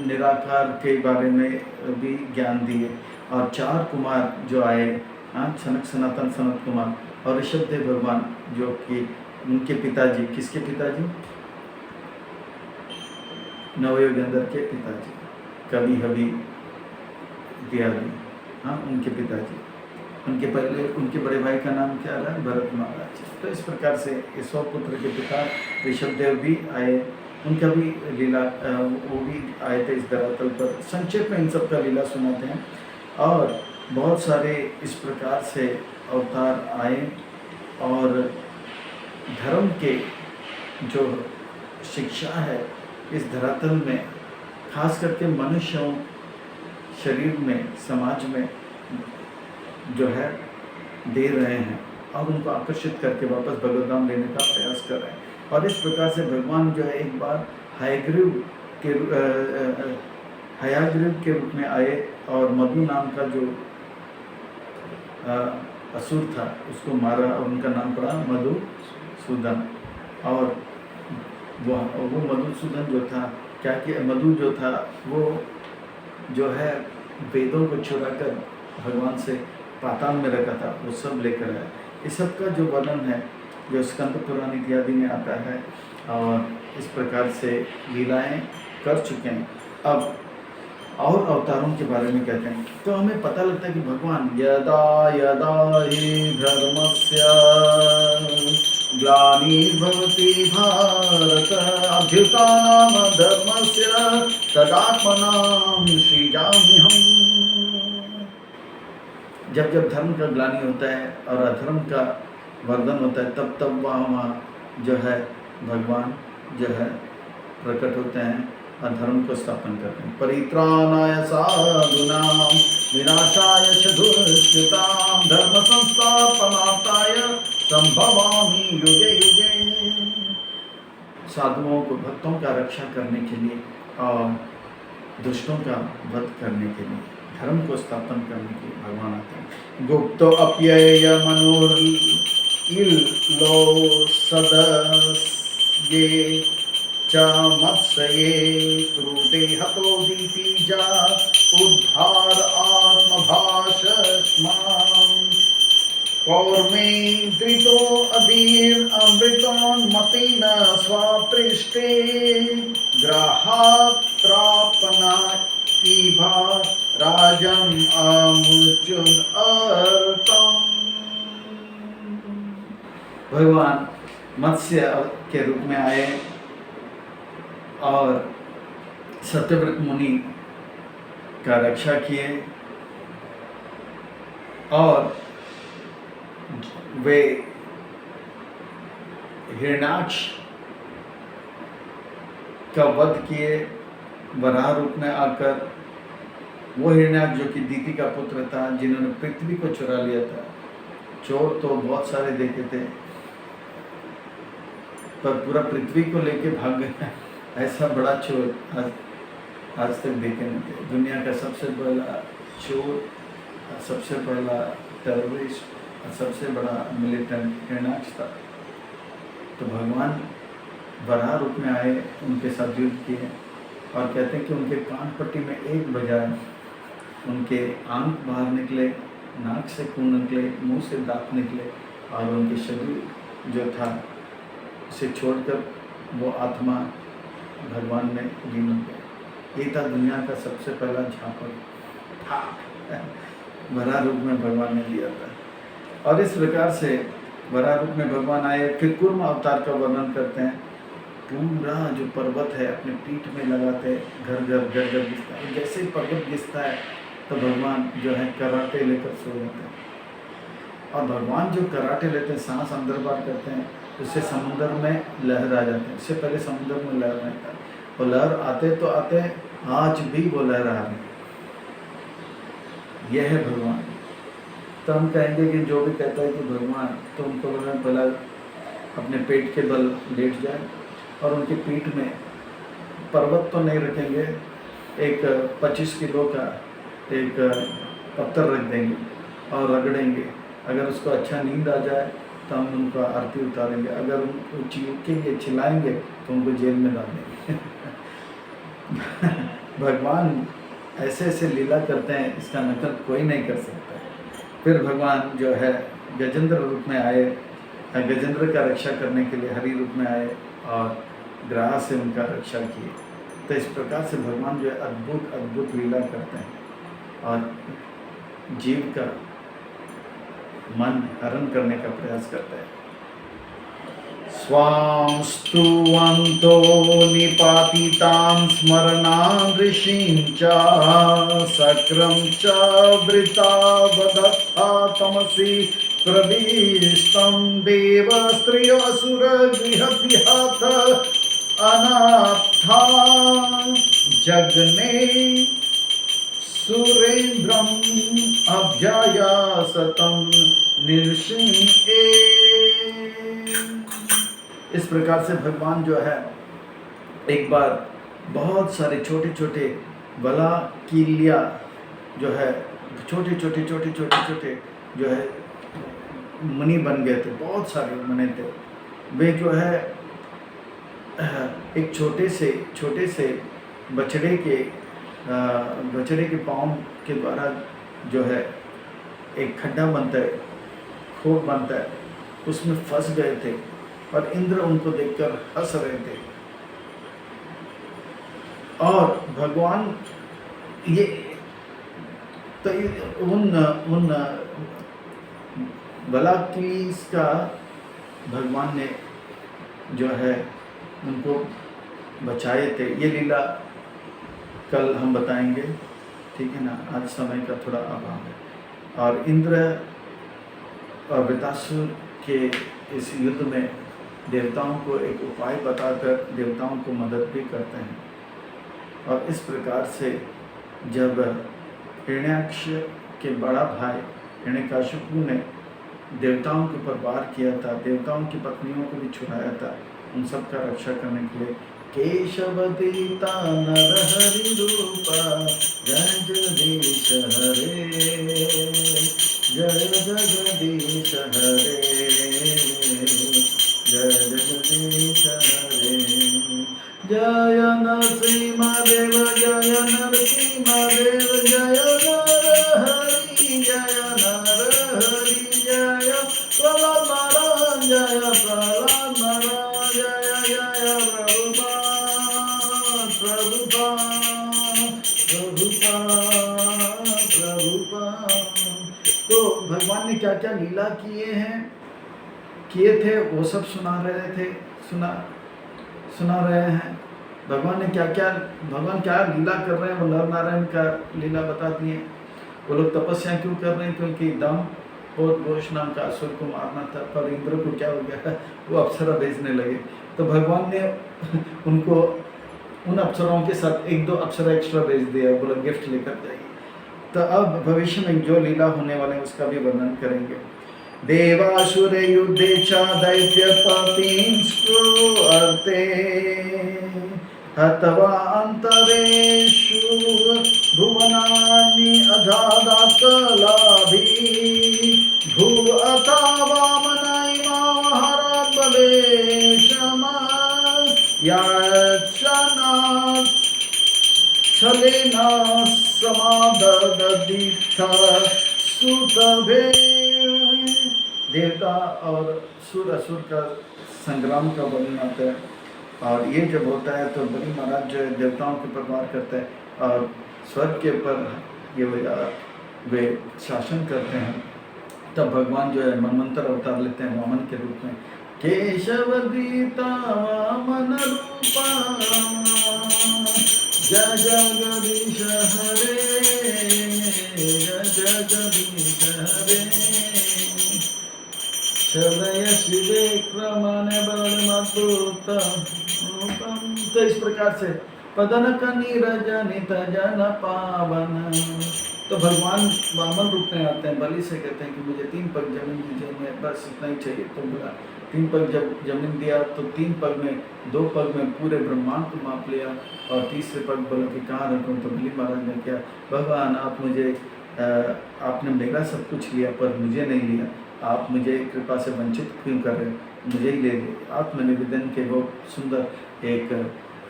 निराकार के बारे में भी ज्ञान दिए। और 4 कुमार जो आए, सनक सनातन सनत कुमार और ऋषभदेव भगवान जो कि उनके पिताजी, किसके पिताजी? नवयोगेंद्र के पिताजी, कवि हवि इत्यादि, उनके पिताजी। उनके पहले उनके बड़े भाई का नाम क्या रहा? भरत महाराज। तो इस प्रकार से ये 100 पुत्र के पिता ऋषभदेव भी आए, उनका भी लीला वो भी आए थे इस धरातल पर। संक्षेप में इन सब का लीला सुनाते हैं। और बहुत सारे इस प्रकार से अवतार आए और धर्म के जो शिक्षा है इस धरातल में, खास करके मनुष्यों शरीर में, समाज में जो है दे रहे हैं और उनको आकर्षित करके वापस भगवत धाम लेने का प्रयास कर रहे हैं। और इस प्रकार से भगवान जो है एक बार हयग्रीव के रूप में आए और मधु नाम का जो असुर था उसको मारा और उनका नाम पड़ा मधुसूदन। और वो मधुसूदन जो था, क्या कि मधु जो था वो जो है वेदों को चुरा कर भगवान से पाताल में रखा था, वो सब लेकर आया। इस सब का जो वर्णन है जो स्कंद पुराण इत्यादि में आता है और इस प्रकार से लीलाएं कर चुके हैं। अब और अवतारों के बारे में कहते हैं तो हमें पता लगता है कि भगवान यदा यदा हि धर्मस्य ग्लानिर्भवति भारत अभ्युत्थानं धर्मस्य तदात्मनां सृजाम्यहम्। जब जब धर्म का ग्लानि होता है और अधर्म का वर्धन होता है तब वहाँ जो है भगवान जो है प्रकट होते हैं और धर्म को स्थापन करते हैं। परित्राणाय साधूनां विनाशाय च दुष्कृतां धर्म संस्थापनार्थाय संभवामि युगे युगे। साधुओं को, भक्तों का रक्षा करने के लिए और दुष्टों का वध करने के लिए, धर्म को स्थापन करने के लिए भगवान आते हैं। गुप्तो अप्यय मनुर्लो सदस्ये च मत्स्ये क्रूते हतो दीतिजा उद्धार आत्मभाषस्मान् कौर्मे धृतो अधीर अमृतोन्मतेन स्वपृष्ठे ग्राहात्रापनातिभा राजम् अमुचुन अर्तम्। भगवान मत्स्य के रूप में आए और सत्यव्रत मुनि का रक्षा किए और वे हिरण्याक्ष का वध किए वराह रूप में आकर। वो हिरण्याक्ष जो कि दीति का पुत्र था, जिन्होंने पृथ्वी को चुरा लिया था। चोर तो बहुत सारे देखे थे, पर पूरा पृथ्वी को लेके भाग गया, ऐसा बड़ा चोर आज तक देखे नहीं थे। दुनिया का सबसे बड़ा चोर, सबसे पहला टेररिस्ट, सबसे बड़ा मिलिटेंट हिरण्याक्ष था। तो भगवान वराह रूप में आए, उनके साथ युद्ध किए और कहते हैं कि उनके कान पट्टी में एक बजाय, उनके आंख बाहर निकले, नाक से खून निकले, मुंह से दांत निकले और उनके शरीर जो था उसे छोड़कर वो आत्मा भगवान में लीन हो गई। ये था दुनिया का सबसे पहला झापड़, वराह रूप में भगवान ने लिया था। और इस प्रकार से वराह रूप में भगवान आए। फिर कूर्म अवतार का वर्णन करते हैं। पूरा जो पर्वत है अपने पीठ में लगाते, घर घर घर घर गिरता है। जैसे ही पर्वत गिरता है तो भगवान जो है कराटे लेकर सो जाते हैं। और भगवान जो कराटे लेते हैं, सांस अंदर बाहर करते हैं, उससे समुद्र में लहर आ जाते हैं। इससे पहले समुद्र में लहर नहीं था, वो लहर आते तो आते, आज भी वो लहर आ रही। यह है भगवान। तो हम कहेंगे कि जो भी कहता है कि भगवान, तो उनको पहला अपने पेट के बल लेट जाए और उनकी पीठ में पर्वत तो नहीं रखेंगे, एक 25 किलो का एक पत्थर रख देंगे और रगड़ेंगे। अगर उसको अच्छा नींद आ जाए तो हम उनको आरती उतारेंगे। अगर उनको चीखेंगे, चिल्लाएंगे तो उनको जेल में डाल देंगे। भगवान ऐसे ऐसे लीला करते हैं, इसका नकल कोई नहीं कर सकता। फिर भगवान जो है गजेंद्र रूप में आए, गजेंद्र का रक्षा करने के लिए हरि रूप में आए और ग्राह से उनका रक्षा किए। तो इस प्रकार से भगवान जो है अद्भुत अद्भुत लीला करते हैं और जीव का मन हरण करने का प्रयास करते हैं। स्वां स्तुवन्तो निपातितां स्मरणां ऋषिं च सक्रं च वृता वदत्था तमसि प्रविष्टं देव स्त्रियसुरगृहविहत अनाथा जग्ने सुरेंद्रम अभ्यायासतं निर्षिणे। इस प्रकार से भगवान जो है एक बार बहुत सारे छोटे छोटे बला कीलिया जो है छोटे छोटे जो है मुनि बन गए थे। बहुत सारे मुनि थे। वे जो है एक छोटे से बछड़े के पाँव के द्वारा जो है एक खड्डा बनता है, खोप बनता है, उसमें फंस गए थे और इंद्र उनको देखकर हंस रहे थे। और भगवान ये तो उन बलाकीस का भगवान ने जो है उनको बचाए थे। ये लीला कल हम बताएंगे, ठीक है ना। आज समय का थोड़ा अभाव है। और इंद्र और वृतासुर के इस युद्ध में देवताओं को एक उपाय बताकर देवताओं को मदद भी करते हैं। और इस प्रकार से जब हिरण्याक्ष के बड़ा भाई हिरण्यकशिपु ने देवताओं के ऊपर वार किया था, देवताओं की पत्नियों को भी छुड़ाया था, उन सब का रक्षा करने के लिए केशवदीता नरहरि रूपा जय जगदीश हरे, जय जगदीश हरे, जय जगदीश हरे, जय नरसिंहदेव, जय नरसिंहदेव, जय नरहरि, जय नरहरि, जय प्रहलाद महाराज, जय प्रहलाद महाराज, जय जय प्रभुपाद। तो भगवान ने क्या क्या लीला किए थे वो सब सुना रहे हैं। भगवान ने क्या क्या, भगवान क्या लीला कर रहे हैं वो नर नारायण का लीला बताती हैं। वो लोग तपस्या क्यों कर रहे हैं, क्योंकि दम और घोष नाम का असुर को मारना था, पर इंद्र को क्या हो गया, वो अप्सरा भेजने लगे। तो भगवान ने उनको उन अप्सराओं के साथ एक दो अप्सरा एक्स्ट्रा भेज दिया, बोला गिफ्ट लेकर जाइए। तो अब भविष्य में जो लीला होने वाले हैं उसका भी वर्णन करेंगे। देवासुर युद्धे च दैत्यपतिंस्तु अर्थे हत्वा अंतरेषु भुवनानि अधादाकलाभि भुव अथा वामनैमा हरबलेशम याचनात् छलेन समाददीथ सुतभे। देवता और सुर असुर का संग्राम का वर्णन आता है, और ये जब होता है तो बलि महाराज जो है देवताओं के ऊपर वार करते हैं और स्वर्ग के ऊपर ये वे शासन करते हैं। तब भगवान जो है मनमंत्र अवतार लेते हैं वामन के रूप में। केशवदीता वामन रूपा जय जगदीश हरे, जय जगदीश हरे, शरय शिवे क्रमण बलमद्भुतम। तो इस प्रकार से पदन का नीरज नित जन पावन। तो भगवान वामन रूप में आते हैं, बलि से कहते हैं कि मुझे 3 पग जमीन दीजिए, मैं बस इतना ही चाहिए। तो बोला 3 पग जब जमीन दिया तो 3 पग में 2 पग में पूरे ब्रह्मांड को माप लिया, और तीसरे पग बोला कि कहाँ रखूँ। तो बलि महाराज ने क्या, भगवान आप मुझे आपने मेरा सब कुछ लिया पर मुझे नहीं लिया, आप मुझे कृपा से वंचित क्यों कर रहे हैं, मुझे ही ले लिए। आत्मनिवेदन के वो सुंदर एक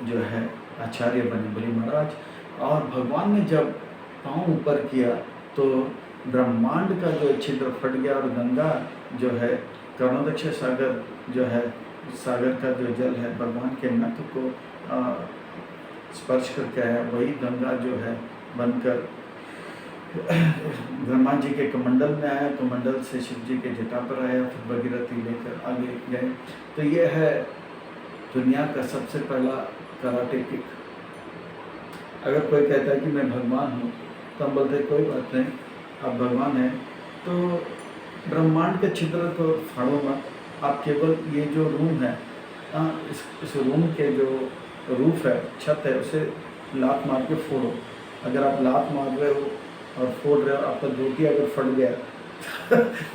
जो है आचार्य बने बलि महाराज। और भगवान ने जब पाँव ऊपर किया तो ब्रह्मांड का जो छिद्र फट गया, और गंगा जो है कर्णोदक्ष सागर जो है, सागर का जो जल है भगवान के नख को स्पर्श करके आया, वही गंगा जो है बनकर ब्रह्मा जी के कमंडल में आया, कमंडल से शिव जी के जटा पर आया, फिर भगीरथी लेकर आगे गए। तो ये है दुनिया का सबसे पहला कराटे किक। अगर कोई कहता है कि मैं भगवान हूँ तो हम बोलते हैं कोई बात नहीं, आप भगवान हैं तो ब्रह्मांड के छिद्र को फाड़ो मत, आप केवल ये जो रूम है इस रूम के जो रूफ है, छत है, उसे लात मार के फोड़ो। अगर आप लात मार रहे हो और फोड़ रहे हो, आपका धोती अगर फट गया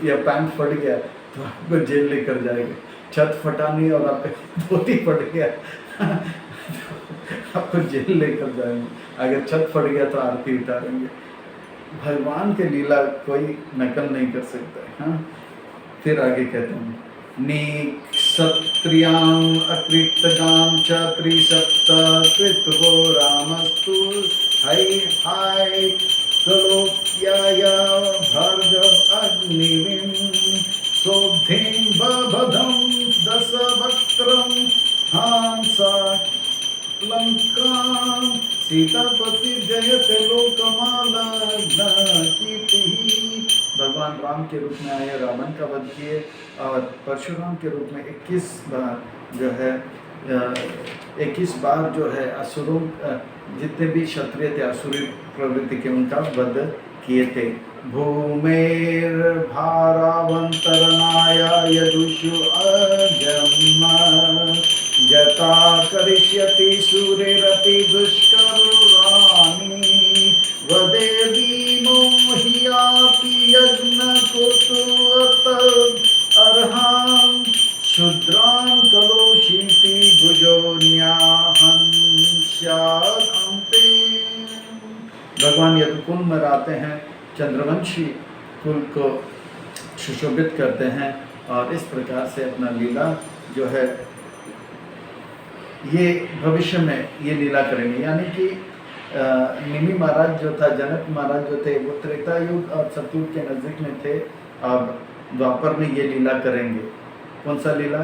या पैंट फट गया तो आपको जेल लेकर जाएंगे। छत फटानी और आपका धोती फट गया आपको जेल लेकर जाएंगे। अगर छत फट गया तो आरती उतारेंगे। भगवान के लीला कोई नकल नहीं कर सकता है। हाँ, फिर आगे कहते हैं निक्षत्रियां अकृतगां च त्रिसप्त कृतो रामस्तु हाय हाय कलोप्याय भर्गव अग्निविं शोधिं बबधं दशवक्त्रं हांसा लंकां सीतापति जयते लोकमालग्न कीर्तिः। भगवान राम के रूप में आए, रावण का वध किए, और परशुराम के रूप में 21 बार जो है 21 बार जो है असुरों जितने भी क्षत्रिय थे असुरी प्रवृत्ति के उनका वध किए थे। भूमेर भारावंतरनाय यदुषु अजम जता करिष्यति सूरेरपि दुष्कराणि वदेवी मोह्यापि यज्ञकुतुवत अर्हां शुद्रान् करोषीति भुजोन्याहंस्यान्ते। भगवान यदुकुल में आते हैं, चंद्रवंशी कुल को सुशोभित करते हैं, और इस प्रकार से अपना लीला जो है ये भविष्य में ये लीला करेंगे। यानी कि निमि महाराज जो था, जनक महाराज जो थे, वो त्रेता युग और सतयुग के नज़दीक में थे। अब द्वापर में ये लीला करेंगे। कौन सा लीला?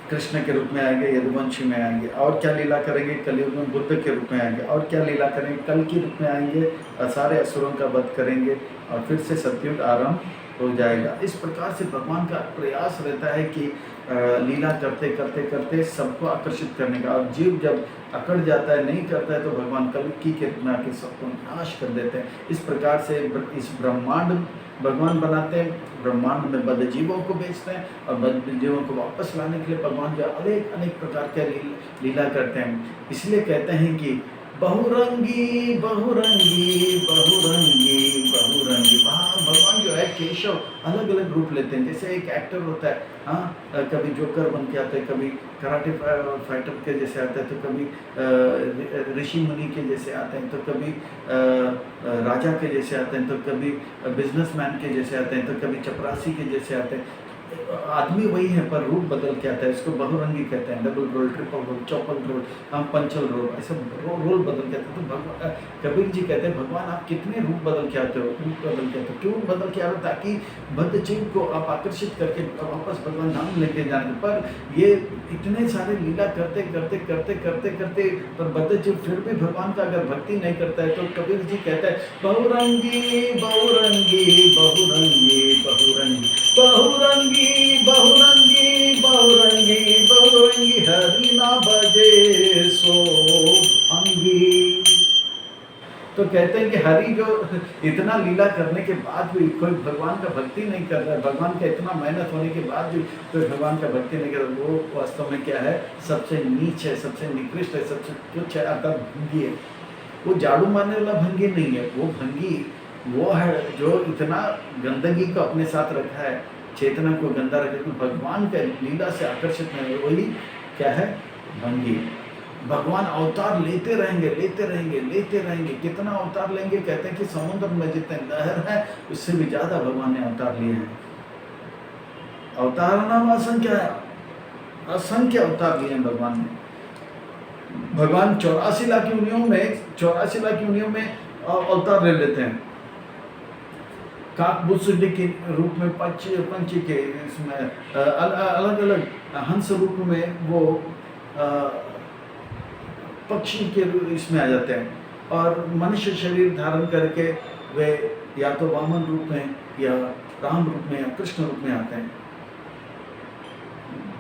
कृष्ण के रूप में आएंगे, यदुवंशी में आएंगे। और क्या लीला करेंगे? कलयुग में बुद्ध के रूप में आएंगे। और क्या लीला करेंगे? कल के रूप में आएंगे और सारे असुरों का वध करेंगे, और फिर से सतयुग आरंभ हो जाएगा। इस प्रकार से भगवान का प्रयास रहता है कि लीला करते करते करते सबको आकर्षित करने का। और जीव जब अकड़ जाता है, नहीं करता है, तो भगवान कल्कि के रूप में आके सबको नाश कर देते हैं। इस प्रकार से इस ब्रह्मांड भगवान बनाते हैं, ब्रह्मांड में बद्ध जीवों को बेचते हैं, और बद्ध जीवों को वापस लाने के लिए भगवान जो अनेक अनेक प्रकार के लीला करते हैं। इसलिए कहते हैं कि बहुरंगी बहुरंगी बहुरंगी बहुरंगी। भगवान जो है केशव अलग अलग रूप लेते हैं। जैसे एक एक्टर होता है, हाँ, कभी जोकर बन के आता है, कभी कराटे फाइटर के जैसे आते हैं, तो कभी ऋषि मुनि के जैसे आते हैं, तो कभी राजा के जैसे आते हैं, तो कभी बिजनेसमैन के जैसे आते हैं, तो कभी चपरासी के जैसे आते हैं। आदमी वही है पर रूप बदल के आता है। इसको बहुरंगी कहते हैं। डबल रोल, ट्रिपल रोल, चौपल रोल, पंचल रोल, ऐसे रोल बदल के आते हैं। तो भगवान कबीर जी कहते हैं, भगवान आप कितने रूप बदल के आते हो, रूप बदल के आते हो, क्यों बदल के आ रहे हो? ताकि बद्ध जीव को आप आकर्षित करके वापस भगवान नाम लेके जाने। पर ये इतने सारे लीला करते करते करते करते करते पर बद्ध जीव फिर भी भगवान का अगर भक्ति नहीं करता है, तो कबीर जी कहते हैं, बहुरंगी बहुरंगी बहुरंगी बहुरंगी बहुरंगी बहुरंगी बहुरंगी बहुरंगी हरि ना बजे सो अंगी। तो कहते हैं कि हरि जो इतना लीला करने के बाद भी कोई भगवान का भक्ति नहीं कर रहा है, भगवान का इतना मेहनत होने के बाद भी कोई भगवान का भक्ति नहीं कर रहा, वो वास्तव में क्या है? सबसे नीच है, सबसे निकृष्ट है, सबसे तुच्छ है, अर्थात भंगी है। वो झाड़ू मारने वाला भंगी नहीं है, वो भंगी वो है जो इतना गंदगी को अपने साथ रखा है, चेतना को गंदा रखे, तो भगवान के लीला से आकर्षित नहीं है, वही क्या है? भंगी। भगवान अवतार लेते रहेंगे लेते रहेंगे लेते रहेंगे। कितना अवतार लेंगे? कहते हैं कि समुद्र में जितने लहर है उससे भी ज्यादा भगवान ने अवतार लिए हैं। अवतार नाम असंख्य है, असंख्य अवतार लिए हैं भगवान ने। भगवान 84 लाख योनियों में अवतार ले लेते हैं। काकभुसुंडी के रूप में, पंछी के इसमें अलग अलग हंस रूप में, वो पक्षी के इसमें आ जाते हैं, और मनुष्य शरीर धारण करके वे या तो वामन रूप में या राम रूप में या कृष्ण रूप में आते हैं,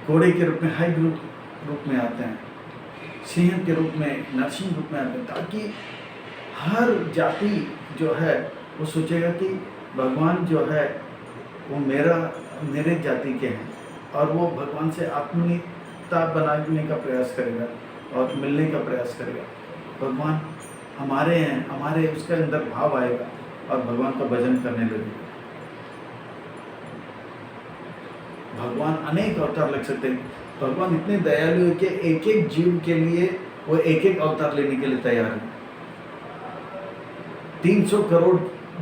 घोड़े के रूप में हाइब्रिड रूप में आते हैं, सिंह के रूप में, नरसिंह रूप में आते हैं, ताकि हर जाति जो है वो सोचेगा कि भगवान जो है वो मेरे जाति के हैं, और वो भगवान से आत्मीयता बनाने का प्रयास करेगा और मिलने का प्रयास करेगा। भगवान हमारे हैं, हमारे उसके अंदर भाव आएगा और भगवान का भजन करने लगेगा। भगवान अनेक अवतार लग सकते हैं। भगवान इतने दयालु है कि एक एक जीव के लिए वो एक एक अवतार लेने के लिए तैयार है। 300 करोड़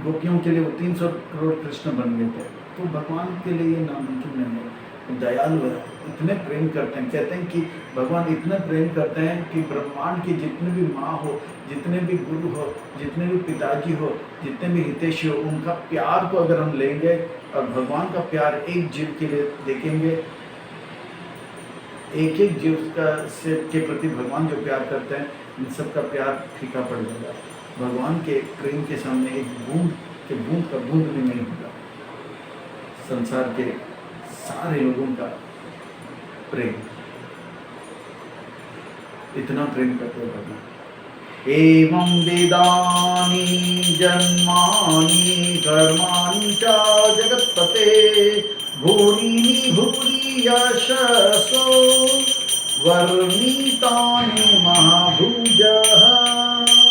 गोपियों के लिए वो 300 करोड़ कृष्ण बन गए थे। तो भगवान के लिए ये नामुमकिन नहीं है। दयालु है, इतने प्रेम करते हैं। कहते हैं कि भगवान इतने प्रेम करते हैं कि ब्रह्मांड की जितने भी माँ हो, जितने भी गुरु हो, जितने भी पिताजी हो, जितने भी हितैषी हो, उनका प्यार को अगर हम लेंगे और भगवान का प्यार एक जीव के लिए देखेंगे, एक एक जीव के प्रति भगवान जो प्यार करते हैं, इन सबका प्यार फीका पड़ जाएगा। भगवान के प्रेम के सामने एक बूंद का बूंद भी नहीं होगा। संसार के सारे लोगों का प्रेम, इतना प्रेम करते हैं भगवान। एवं वेदानि जन्मानि कर्माणि च जगत्पते भूरि भूरि यशसो वर्णितानि महाभुजः।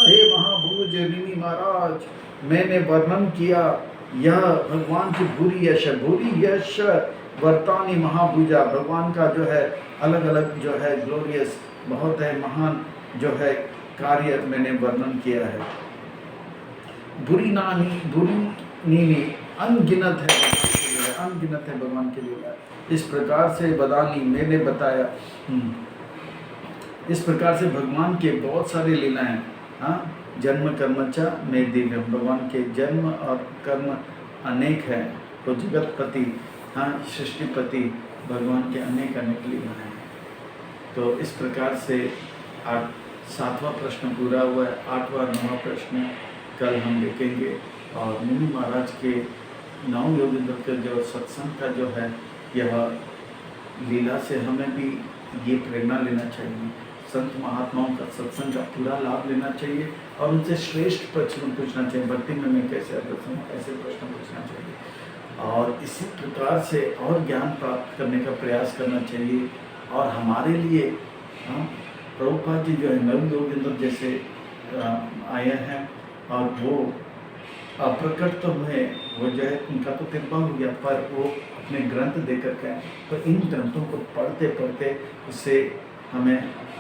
हे महाभुज ऋषि महाराज, मैंने वर्णन किया यह भगवान की भूरि यश वर्तानी महाभुजा। भगवान का जो है अलग अलग जो है ग्लोरियस, बहुत है महान जो है कार्य मैंने वर्णन किया है। बुरी नीनी अनगिनत है भगवान के लिए। इस प्रकार से बदानी मैंने बताया। इस प्रकार से भगवान के बहुत सारे लीला हैं। हाँ, जन्म कर्मचा में दिव्य, भगवान के जन्म और कर्म अनेक है। तो जगतपति, हाँ, सृष्टिपति, भगवान के अनेक लीला हैं। तो इस प्रकार से 7वां प्रश्न पूरा हुआ है। 8वां 9वां प्रश्न कल हम देखेंगे। और मुनि महाराज के नौ योगेंद्र के जो सत्संग का जो है, यह लीला से हमें भी ये प्रेरणा लेना चाहिए, संत महात्माओं का सत्संग का पूरा लाभ लेना चाहिए और उनसे श्रेष्ठ प्रश्न पूछना चाहिए। भक्ति में मैं कैसे अग्रसर हूँ, ऐसे प्रश्न पूछना चाहिए और इसी प्रकार से और ज्ञान प्राप्त करने का प्रयास करना चाहिए। और हमारे लिए प्रभुपाद जी जो है नव योगेंद्र जैसे आए हैं और वो अप्रकट तो हुए, वो जो है उनका तो कृपा हो गया, पर वो अपने ग्रंथ देकर के, तो इन ग्रंथों को पढ़ते पढ़ते उससे हमें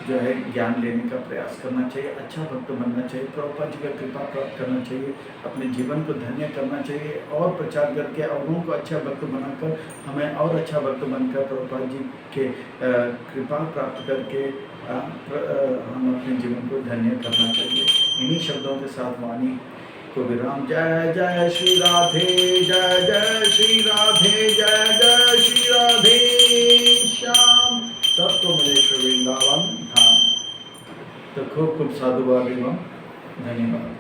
जो है ज्ञान लेने का प्रयास करना चाहिए, अच्छा भक्त बनना चाहिए, प्रभुपाद जी का कृपा प्राप्त करना चाहिए, अपने जीवन को धन्य करना चाहिए और प्रचार करके औरों को अच्छा भक्त बनाकर हमें और अच्छा भक्त बनकर प्रभुपाद जी के कृपा प्राप्त करके हम अपने जीवन को धन्य करना चाहिए। इन्हीं शब्दों के साथ वाणी को विराम। जय जय श्री राधे, जय जय श्री राधे, जय जय श्री राधे श्याम। सबको मिले श्री वृंदावन धाम। तो खूब खूब साधुवाद एवं धन्यवाद।